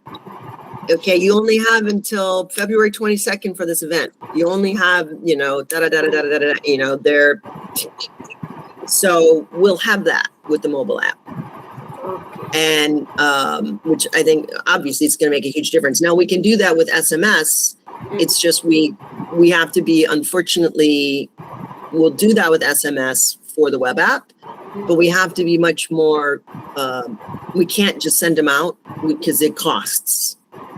Okay, you only have until February 22nd for this event. You only have, they're, so we'll have that with the mobile app. And which I think obviously it's going to make a huge difference. Now we can do that with SMS. It's just we have to be, unfortunately, we'll do that with SMS for the web app, but we have to be much more, we can't just send them out because it costs.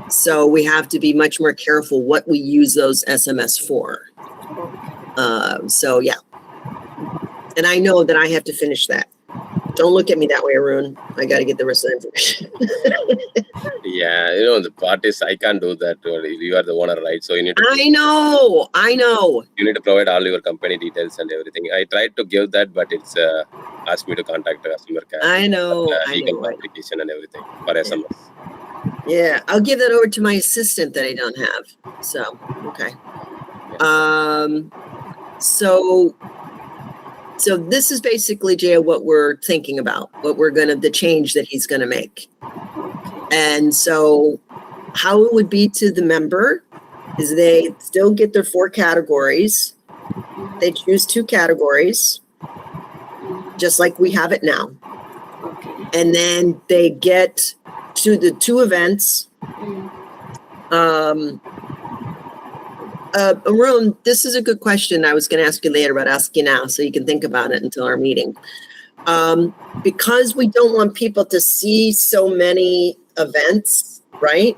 So we have to be much more careful what we use those SMS for. So yeah. And I know that I have to finish that. Don't look at me that way, Arun. I got to get the rest of the information. Yeah, the part is I can't do that. You are the owner, right? So you need to. I know. You need to provide all your company details and everything. I tried to give that, but it's asked me to contact the customer care. I know. Legal application and everything for SMS. Yeah, I'll give that over to my assistant that I don't have. So, okay. So this is basically, Jaya, what we're thinking about, the change that he's going to make. And so how it would be to the member is they still get their 4 categories. They choose 2 categories, just like we have it now. And then they get to the two events. Arun, this is a good question. I was going to ask you later, but ask you now so you can think about it until our meeting. Because we don't want people to see so many events, right?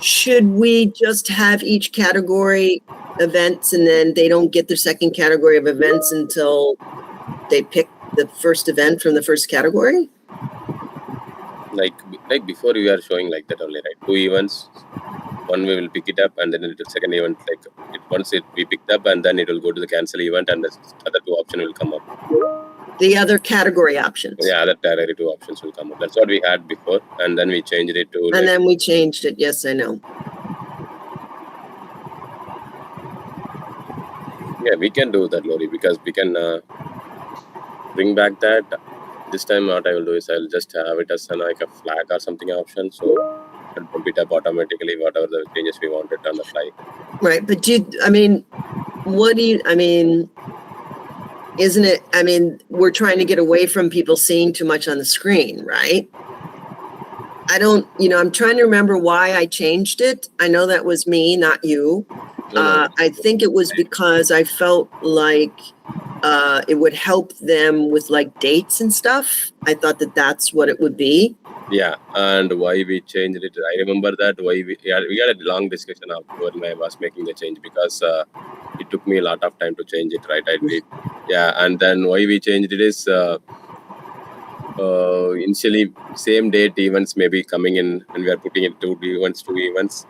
Should we just have each category events and then they don't get their second category of events until they pick the first event from the first category? Like before we are showing like that only, right? 2 events. One we will pick it up and then the second event, like once we picked up and then it will go to the cancel event and the other 2 options will come up. The other category options. Yeah, other category 2 options will come up. That's what we had before, and then we changed it to. And then we changed it. Yes, I know. Yeah, we can do that, Lori, because we can bring back that. This time, what I will do is I'll just have it as like a flag or something option, so I'll pump it up automatically, whatever the changes we wanted on the fly. Right, but isn't it, we're trying to get away from people seeing too much on the screen, right? I'm trying to remember why I changed it. I know that was me, not you. No. I think it was because I felt like it would help them with like dates and stuff. I thought that that's what it would be. Yeah, and why we changed it, I remember that why we had a long discussion when I was making the change, because it took me a lot of time to change it, right? I did. Yeah, and then why we changed it is initially same date events may be coming in, and we are putting it 2 events,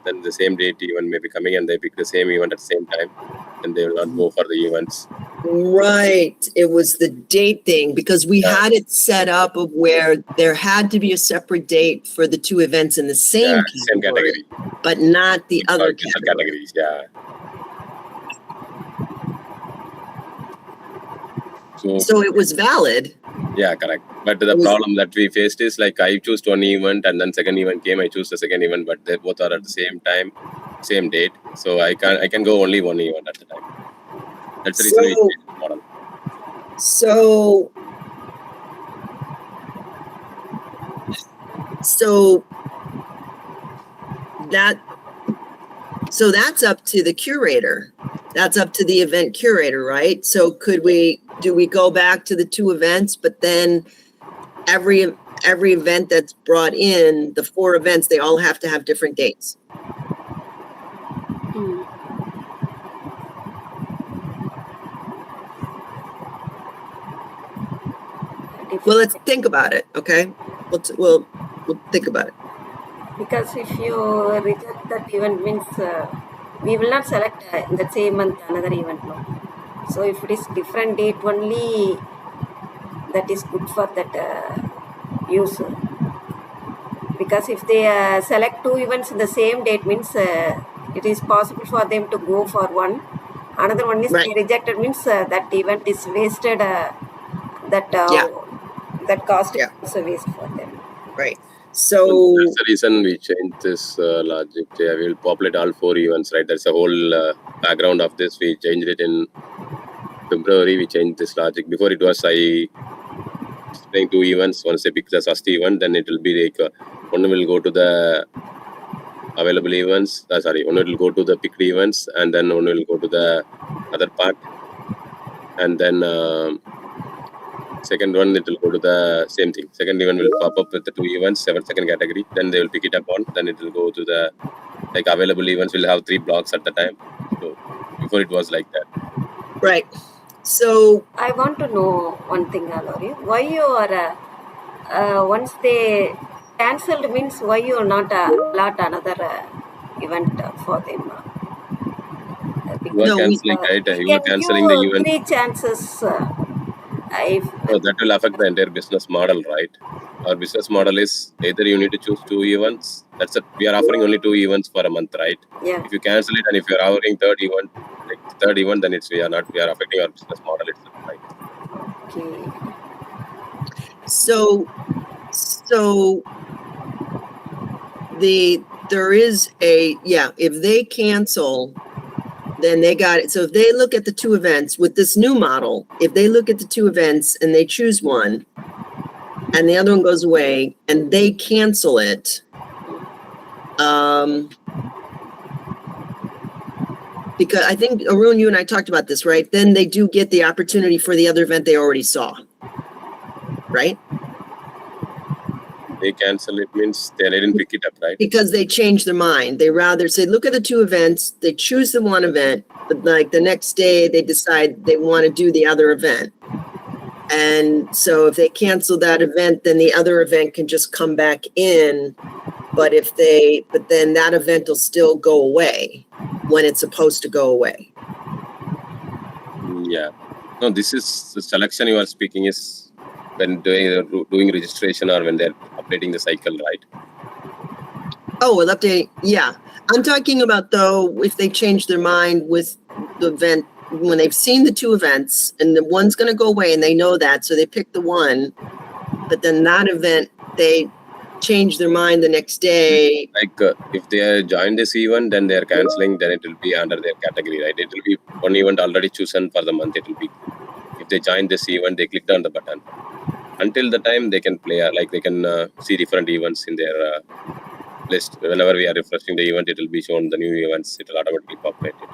then the same date event may be coming and they pick the same event at the same time, and they will not go for the events. Right. It was the date thing, because we had it set up of where there had to be a separate date for the 2 events in the same category, but not the other categories. Yeah. So it was valid. Yeah, correct. But the problem that we faced is like I choose one event and then second event came, I choose the second event, but they both are at the same time, same date. So I can go only one event at the time. That's the reason we changed the model. So that's up to the curator. That's up to the event curator, right? So do we go back to the 2 events, but then every event that's brought in, the 4 events, they all have to have different dates? Well, let's think about it, okay? We'll think about it. Because if you reject that event means we will not select in the same month another event. No. So if it is different date only, that is good for that user. Because if they select 2 events in the same date means it is possible for them to go for one. Another one is rejected means that event is wasted. That cost is also waste for them. Right. So that's the reason we changed this logic. Yeah, we will populate all 4 events, right? That's the whole background of this. We changed it in February. We changed this logic. Before it was playing 2 events. Once they pick the first event, then it will be like one will go to the available events. One will go to the picked events, and then one will go to the other part, and then second one it will go to the same thing. Second event will pop up with the 2 events, second category. Then they will pick it up on. Then it will go to the like available events. Will have 3 blocks at the time. So before it was like that. Right. So I want to know one thing, Lori. Why you are once they cancelled means why you are not allowed another event for them? You are cancelling, right? You are cancelling the event. 3 chances. So that will affect the entire business model, right? Our business model is either you need to choose 2 events. That's it. We are offering only 2 events for a month, right? Yeah. If you cancel it and if you are offering third event, then we are affecting our business model itself, right? Okay. So there is if they cancel, then they got it. So if they look at the 2 events with this new model, if they look at the 2 events and they choose one, and the other one goes away and they cancel it, because I think, Arun, you and I talked about this, right? Then they do get the opportunity for the other event they already saw, right? They cancel it means they didn't pick it up, right? Because they change their mind. They rather say, look at the two events, they choose the one event, but like the next day they decide they want to do the other event. And so if they cancel that event, then the other event can just come back in. But then that event will still go away when it's supposed to go away. Yeah. No, this is the selection you are speaking is when doing registration or when they're updating the cycle, right? Oh, well, updating. Yeah. I'm talking about, though, if they change their mind with the event, when they've seen the two events and the one's going to go away and they know that, so they pick the one, but then that event, they change their mind the next day. Like if they join this event, then they're canceling, then it will be under their category, right? It will be one event already chosen for the month. It will be, if they join this event, they clicked on the button. Until the time they can play, like they can see different events in their list. Whenever we are refreshing the event, it will be shown the new events. It will automatically populate it.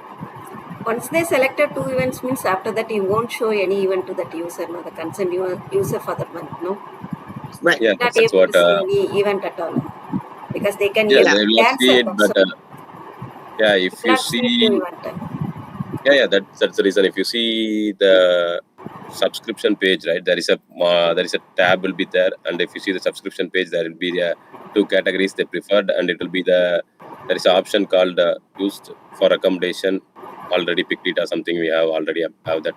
Once they selected two events, means after that you won't show any event to that user, no, the concerned user for that month, no? Right. Yeah, Not that's able what. to see any event at all, because they can Yeah, able they to will not see cancel it, but also. yeah, if you Not see see, new event. yeah, that's the reason. If you see the subscription page, right, there is a tab will be there, and if you see the subscription page, there will be the two categories they preferred, and it will be there is an option called used for accommodation. Already picked it or something. We have already have that.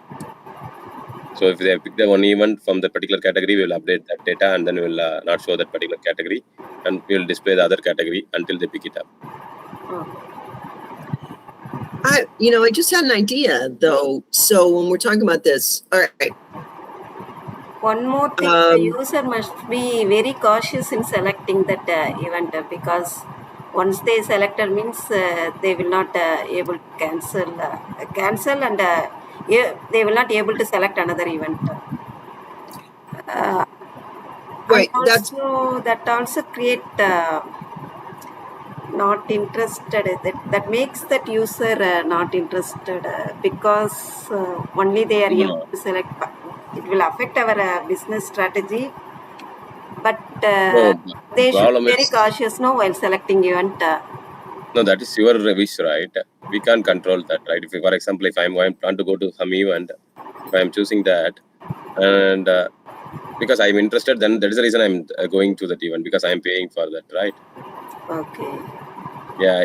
So if they pick the one event from the particular category, we will update that data, and then we will not show that particular category, and we will display the other category until they pick it up. Oh. I just had an idea, though. So when we're talking about this, all right. One more thing, the user must be very cautious in selecting that event, because once they selected means they will not able to cancel and they will not able to select another event. Right, and also that also create not interested. That makes that user not interested, because only they are able to select. It will affect our business strategy, but they should be very cautious while selecting event. No, that is your wish, right? We can't control that, right? If, for example, if I'm trying to go to some event, if I'm choosing that, and because I'm interested, then that is the reason I'm going to that event, because I'm paying for that, right? Okay. Yeah,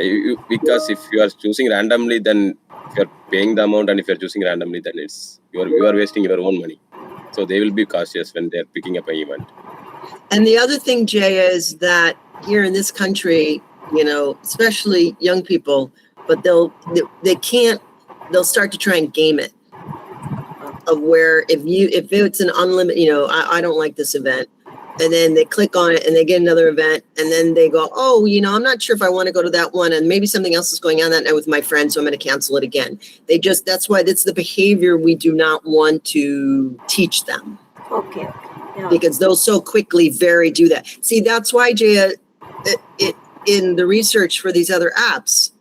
because if you are choosing randomly, then if you're paying the amount, and if you're choosing randomly, then it's you are wasting your own money. So they will be cautious when they're picking up an event. And the other thing, Jay, is that here in this country, especially young people, but they'll start to try and game it. Of where if it's an unlimited, I don't like this event, and then they click on it and they get another event, and then they go, oh, I'm not sure if I want to go to that one, and maybe something else is going on that night with my friends, so I'm going to cancel it again. That's why that's the behavior we do not want to teach them. Okay. Yeah. Because they'll so quickly do that. See, that's why, Jaya, in the research for these other apps,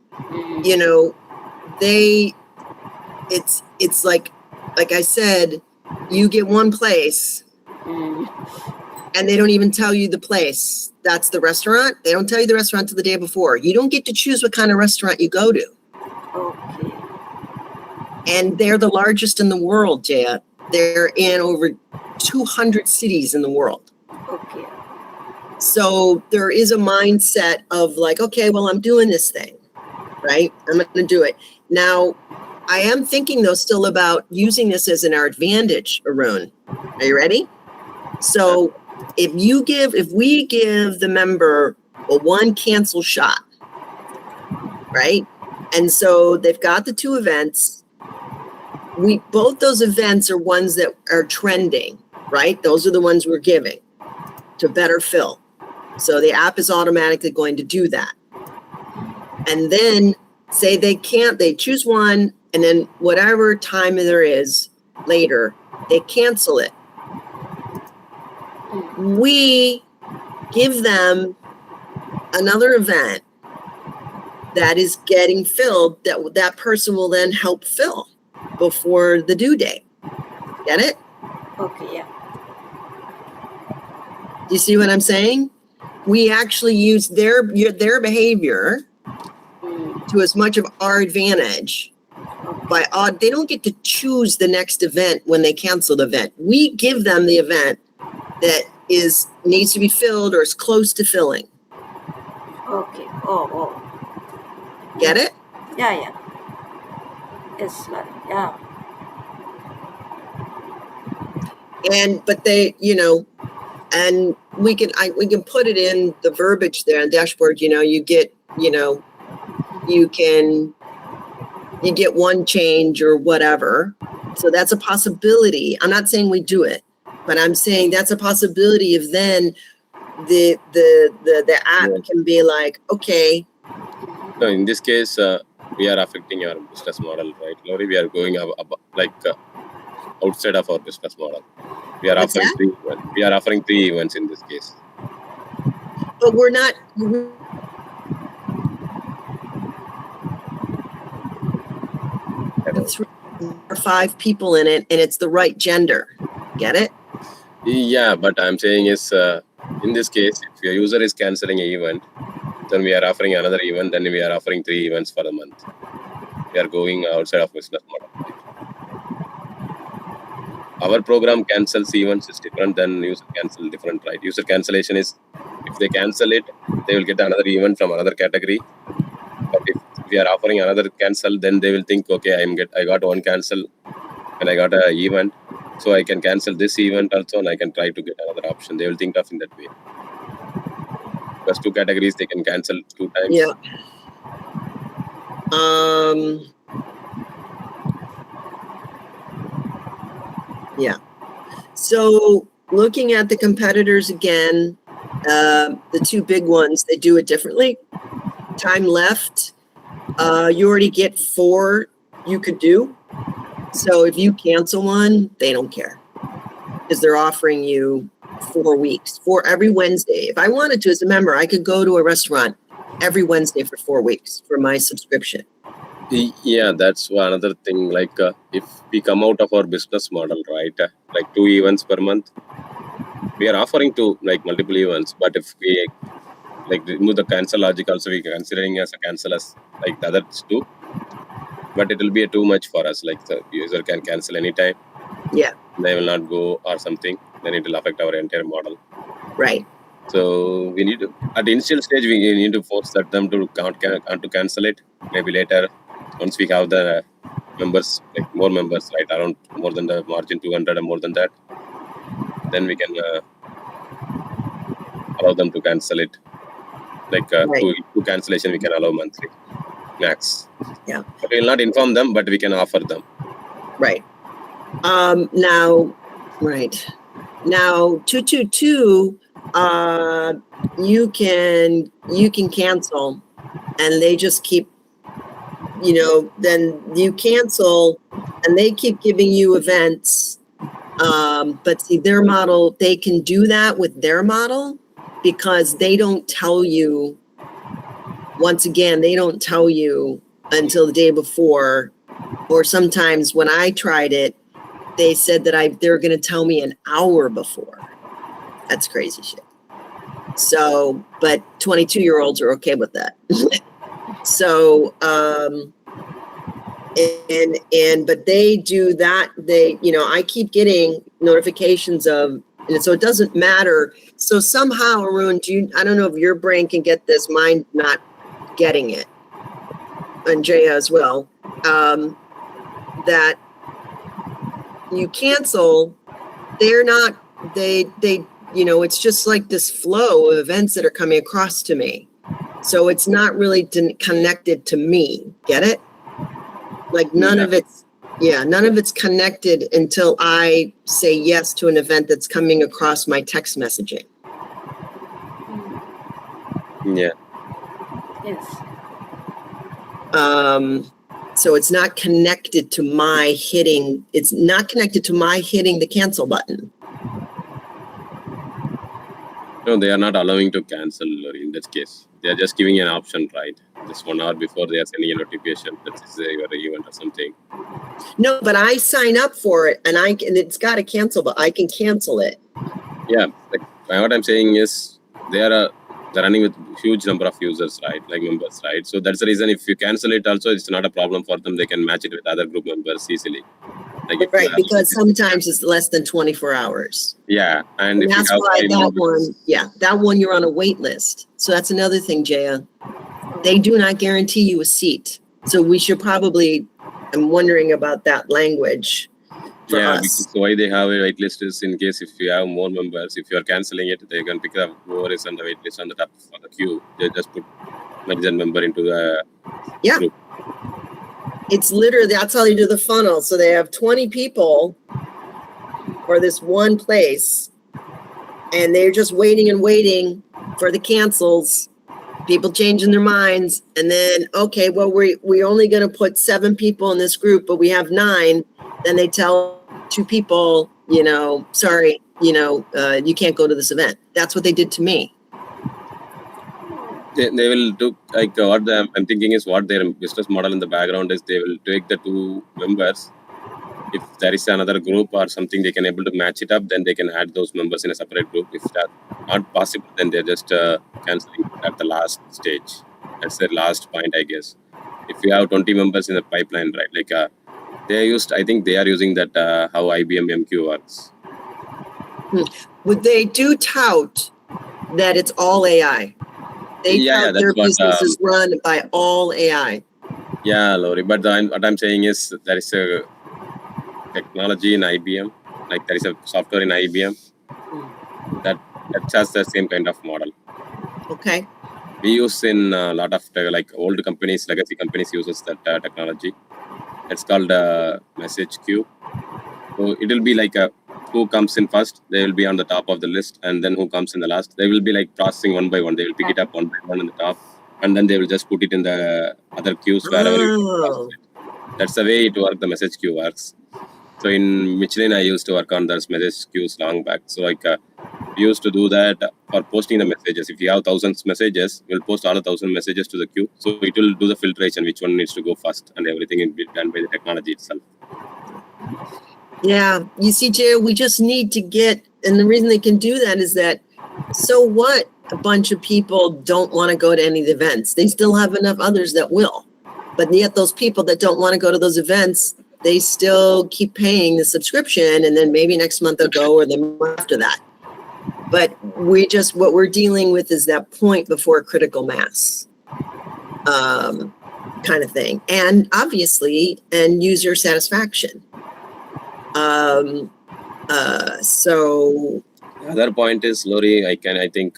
it's like I said, you get one place and they don't even tell you the place. That's the restaurant. They don't tell you the restaurant till the day before. You don't get to choose what kind of restaurant you go to. Okay. And they're the largest in the world, Jaya. They're in over 200 cities in the world. Okay. So there is a mindset of like, okay, well, I'm doing this thing, right? I'm going to do it. Now, I am thinking, though, still about using this as our advantage, Arun. Are you ready? So if we give the member a one cancel shot, right? And so they've got the two events. Both those events are ones that are trending, right? Those are the ones we're giving to better fill. So the app is automatically going to do that. And then say they choose one, and then whatever time there is later, they cancel it. we give them another event that is getting filled that person will then help fill before the due date. Get it? Okay, yeah. Do you see what I'm saying? We actually use their behavior to as much of our advantage. They don't get to choose the next event when they cancel the event. We give them the event that needs to be filled or is close to filling. Okay. Oh. Get it? Yeah. Yes, ma'am. Yeah. But they, and we can put it in the verbiage there on dashboard. You get one change or whatever. So that's a possibility. I'm not saying we do it, but I'm saying that's a possibility of then the app can be like, okay. No, in this case, we are affecting our business model, right, Lori? We are going outside of our business model. We are offering 3 events. We are offering 3 events in this case. But we're not. There are 5 people in it, and it's the right gender. Get it? Yeah, but I'm saying is in this case, if your user is canceling an event, then we are offering another event. Then we are offering 3 events for the month. We are going outside of business model. Our program cancels events is different than user cancel different, right? User cancellation is if they cancel it, they will get another event from another category. But if we are offering another cancel, then they will think, okay, I got one cancel and I got an event, so I can cancel this event also, and I can try to get another option. They will think of in that way. Because 2 categories they can cancel 2 times. Yeah. Yeah. So looking at the competitors again, the 2 big ones, they do it differently. Time left, you already get 4 you could do. So if you cancel one, they don't care because they're offering you 4 weeks for every Wednesday. If I wanted to, as a member, I could go to a restaurant every Wednesday for 4 weeks for my subscription. Yeah, that's another thing. Like if we come out of our business model, right? Like 2 events per month, we are offering to like multiple events. But if we like remove the cancel logic, also we are considering as a cancel as like the others do. But it will be too much for us. Like the user can cancel anytime. Yeah. They will not go or something. Then it will affect our entire model. Right. So we need to, at the initial stage, we need to force them to cancel it. Maybe later, once we have the members, like more members, right, around more than the margin 200 and more than that, then we can allow them to cancel it. Like Right. two cancellation, we can allow monthly max. Yeah. But we will not inform them, but we can offer them. Right. Now, right. Now, 222, you can cancel, and they just keep, then you cancel, and they keep giving you events. But see, their model, they can do that with their model because they don't tell you. Once again, they don't tell you until the day before, or sometimes when I tried it, they said that they're going to tell me an hour before. That's crazy shit. So, but 22-year-olds are okay with that. So, but they do that. I keep getting notifications of, and so it doesn't matter. So somehow, Arun, I don't know if your brain can get this, mine not getting it, and Jaya as well, that you cancel, it's just like this flow of events that are coming across to me. So it's not really connected to me. Get it? Like none of it's connected until I say yes to an event that's coming across my text messaging. Yeah. Yes. So it's not connected to my hitting the cancel button. No, they are not allowing to cancel in that case. They are just giving an option, right? Just 1 hour before they are sending a notification that this is your event or something. No, but I sign up for it and it's got to cancel, but I can cancel it. Yeah, like what I'm saying is they're running with huge number of users, right? Like members, right? So that's the reason if you cancel it also, it's not a problem for them. They can match it with other group members easily. Like if you Right, have, because sometimes it's less than 24 hours. yeah, and if you That's have why 5 that members, one, yeah, that one you're on a wait list. So that's another thing, Jaya. They do not guarantee you a seat. So we should probably, I'm wondering about that language for yeah, us. because why they have a wait list is in case if you have more members, if you are canceling it, they can pick up whoever is on the wait list on the top for the queue. They just put that member into the Yeah. group. It's literally, that's how they do the funnel. So they have 20 people for this one place, and they're just waiting and waiting for the cancels, people changing their minds, and then, okay, well, we're only going to put 7 people in this group, but we have 9. Then they tell 2 people, sorry, you can't go to this event. That's what they did to me. They will do like what I'm thinking is what their business model in the background is. They will take the 2 members. If there is another group or something, they can able to match it up. Then they can add those members in a separate group. If that's not possible, then they're just canceling at the last stage. That's their last point, I guess. If you have 20 members in the pipeline, right? Like I think they are using that how IBM MQ works. Would they do tout that it's all AI? They tout their business is run by all AI. Yeah, Lori. But what I'm saying is there is a technology in IBM, like there is a software in IBM that has the same kind of model. Okay. We use in a lot of like old companies, legacy companies uses that technology. It's called message queue. So it will be like who comes in first, they will be on the top of the list, and then who comes in the last, they will be like processing one by one. They will pick it up one by one in the top, and then they will just put it in the other queues wherever you process it. That's the way it works. The message queue works. So in Michelin, I used to work on those message queues long back. So like we used to do that for posting the messages. If you have thousands messages, we'll post all 1,000 messages to the queue. So it will do the filtration, which one needs to go first, and everything will be done by the technology itself. Yeah, you see, Jay, we just need to get, and the reason they can do that is that, so what? A bunch of people don't want to go to any of the events. They still have enough others that will. But yet those people that don't want to go to those events, they still keep paying the subscription, and then maybe next month they'll go or the month after that. But what we're dealing with is that point before critical mass kind of thing. And obviously, and user satisfaction. So the other point is, Lori, I think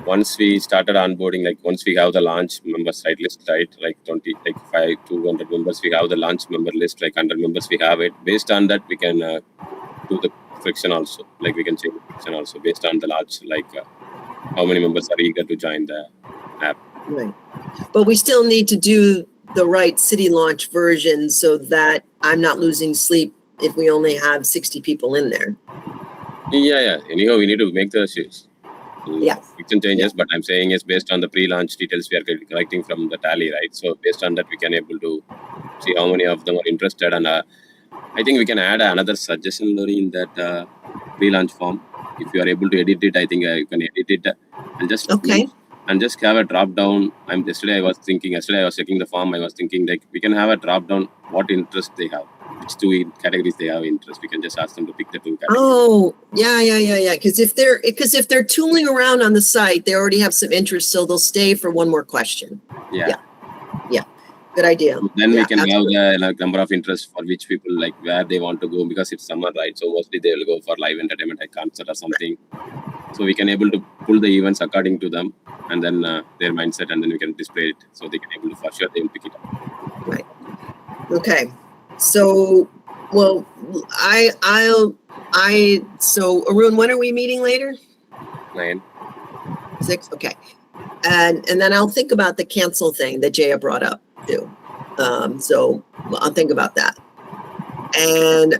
once we started onboarding, like once we have the launch members right list, right, like 200 members, we have the launch member list, like 100 members, we have it. Based on that, we can do the friction also, like we can change the friction also based on the large, like how many members are eager to join the app. Right. But we still need to do the right city launch version so that I'm not losing sleep if we only have 60 people in there. Yeah. Anyhow, we need to make the friction changes, but I'm saying is based on the pre-launch details we are collecting from the tally, right? So based on that, we can able to see how many of them are interested, and I think we can add another suggestion, Lori, in that pre-launch form. If you are able to edit it, I think you can edit it and just and just have a drop down. Yesterday I was checking the form. I was thinking like we can have a drop down what interest they have, which 2 categories they have interest. We can just ask them to pick the 2 categories. Oh, yeah. Because if they're tooling around on the site, they already have some interest, so they'll stay for one more question. Yeah. Good idea. So then we can have the number of interests for which people like where they want to go, because it's summer, right? So mostly they will go for live entertainment, like concert or something. So we can able to pull the events according to them, and then their mindset, and then we can display it so they can able to, for sure they will pick it up. Right. Okay. So, well, so Arun, when are we meeting later? 9. 6. Okay. And then I'll think about the cancel thing that Jaya brought up too. So I'll think about that. And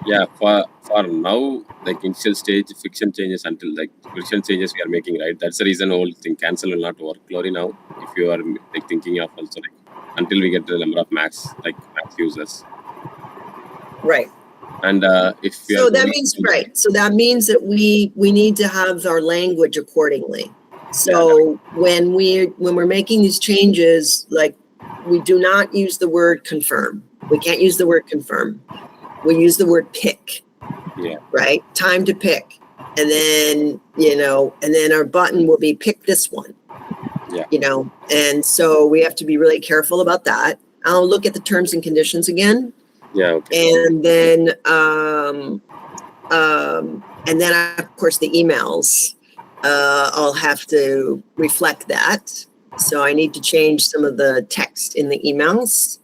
yeah, for for now, like initial stage, friction changes until like friction changes we are making, right? That's the reason whole thing cancel will not work. Glory now, if you are like thinking of also like until we get the number of max users, Right. and if we are So that going, means, right, so that means that we need to have our language accordingly. yeah, So when we're making these changes, like, we do not use the word confirm. We can't use the word confirm. We use the word pick, yeah, right? Time to pick. And then, and then our button will be pick this one, yeah, and so we have to be really careful about that. I'll look at the terms and conditions again. yeah, okay, And then, of course, the emails, I'll have to reflect that. So I need to change some of the text in the emails.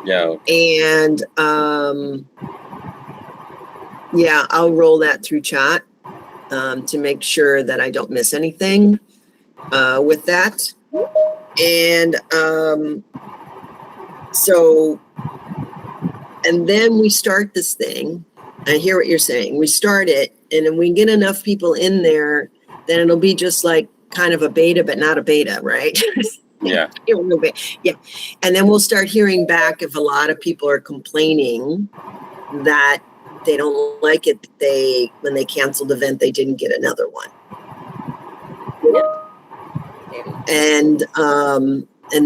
yeah, okay. And, yeah, I'll roll that through chat, to make sure that I don't miss anything, with that. And, so, and then we start this thing. I hear what you're saying. We start it, and then we get enough people in there, then it'll be just like kind of a beta, but not a beta, right? Yeah, Yeah. And then we'll start hearing back if a lot of people are complaining that they don't like it. When they canceled the event, they didn't get another one. And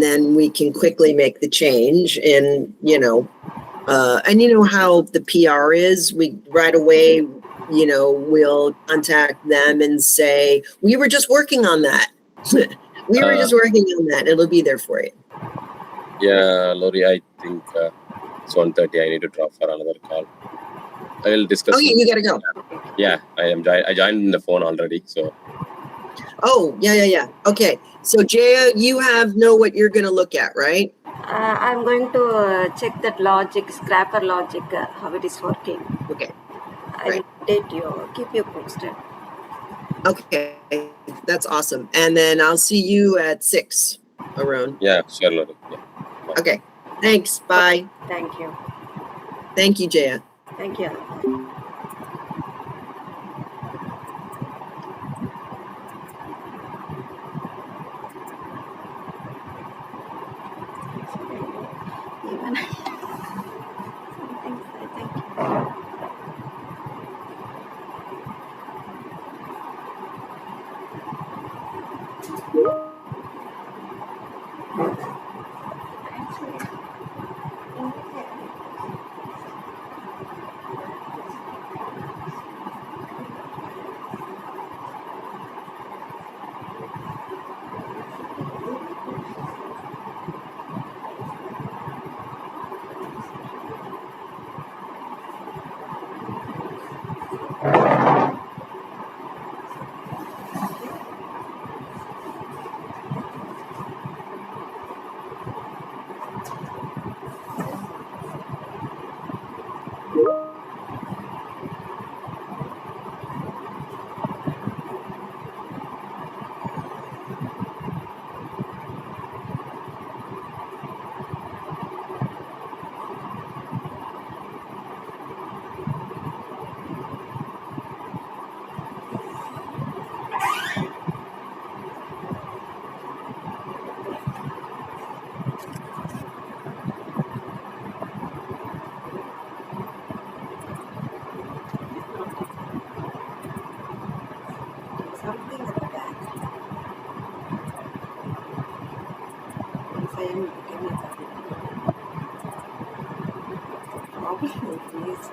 then we can quickly make the change, and and you know how the PR is, we right away, we'll contact them and say, we were just working on that. We were just working on that. It'll be there for you. yeah, Lori, I think it's 1:30. I need to drop for another call. I will discuss. Oh, yeah, you gotta go. Yeah, I joined the phone already, so. Oh, yeah. Okay, so Jaya, you know what you're gonna look at, right? I'm going to check that logic, scrapper logic, how it is working. Okay. I will update you, keep you posted. Okay, that's awesome. And then I'll see you at 6, Arun. Yeah, sure, Lori. Yeah. Bye. Okay, thanks. Bye. Thank you. Thank you, Jaya. Thank you. Even something, I think. Something at the back. If I am looking at that, probably at least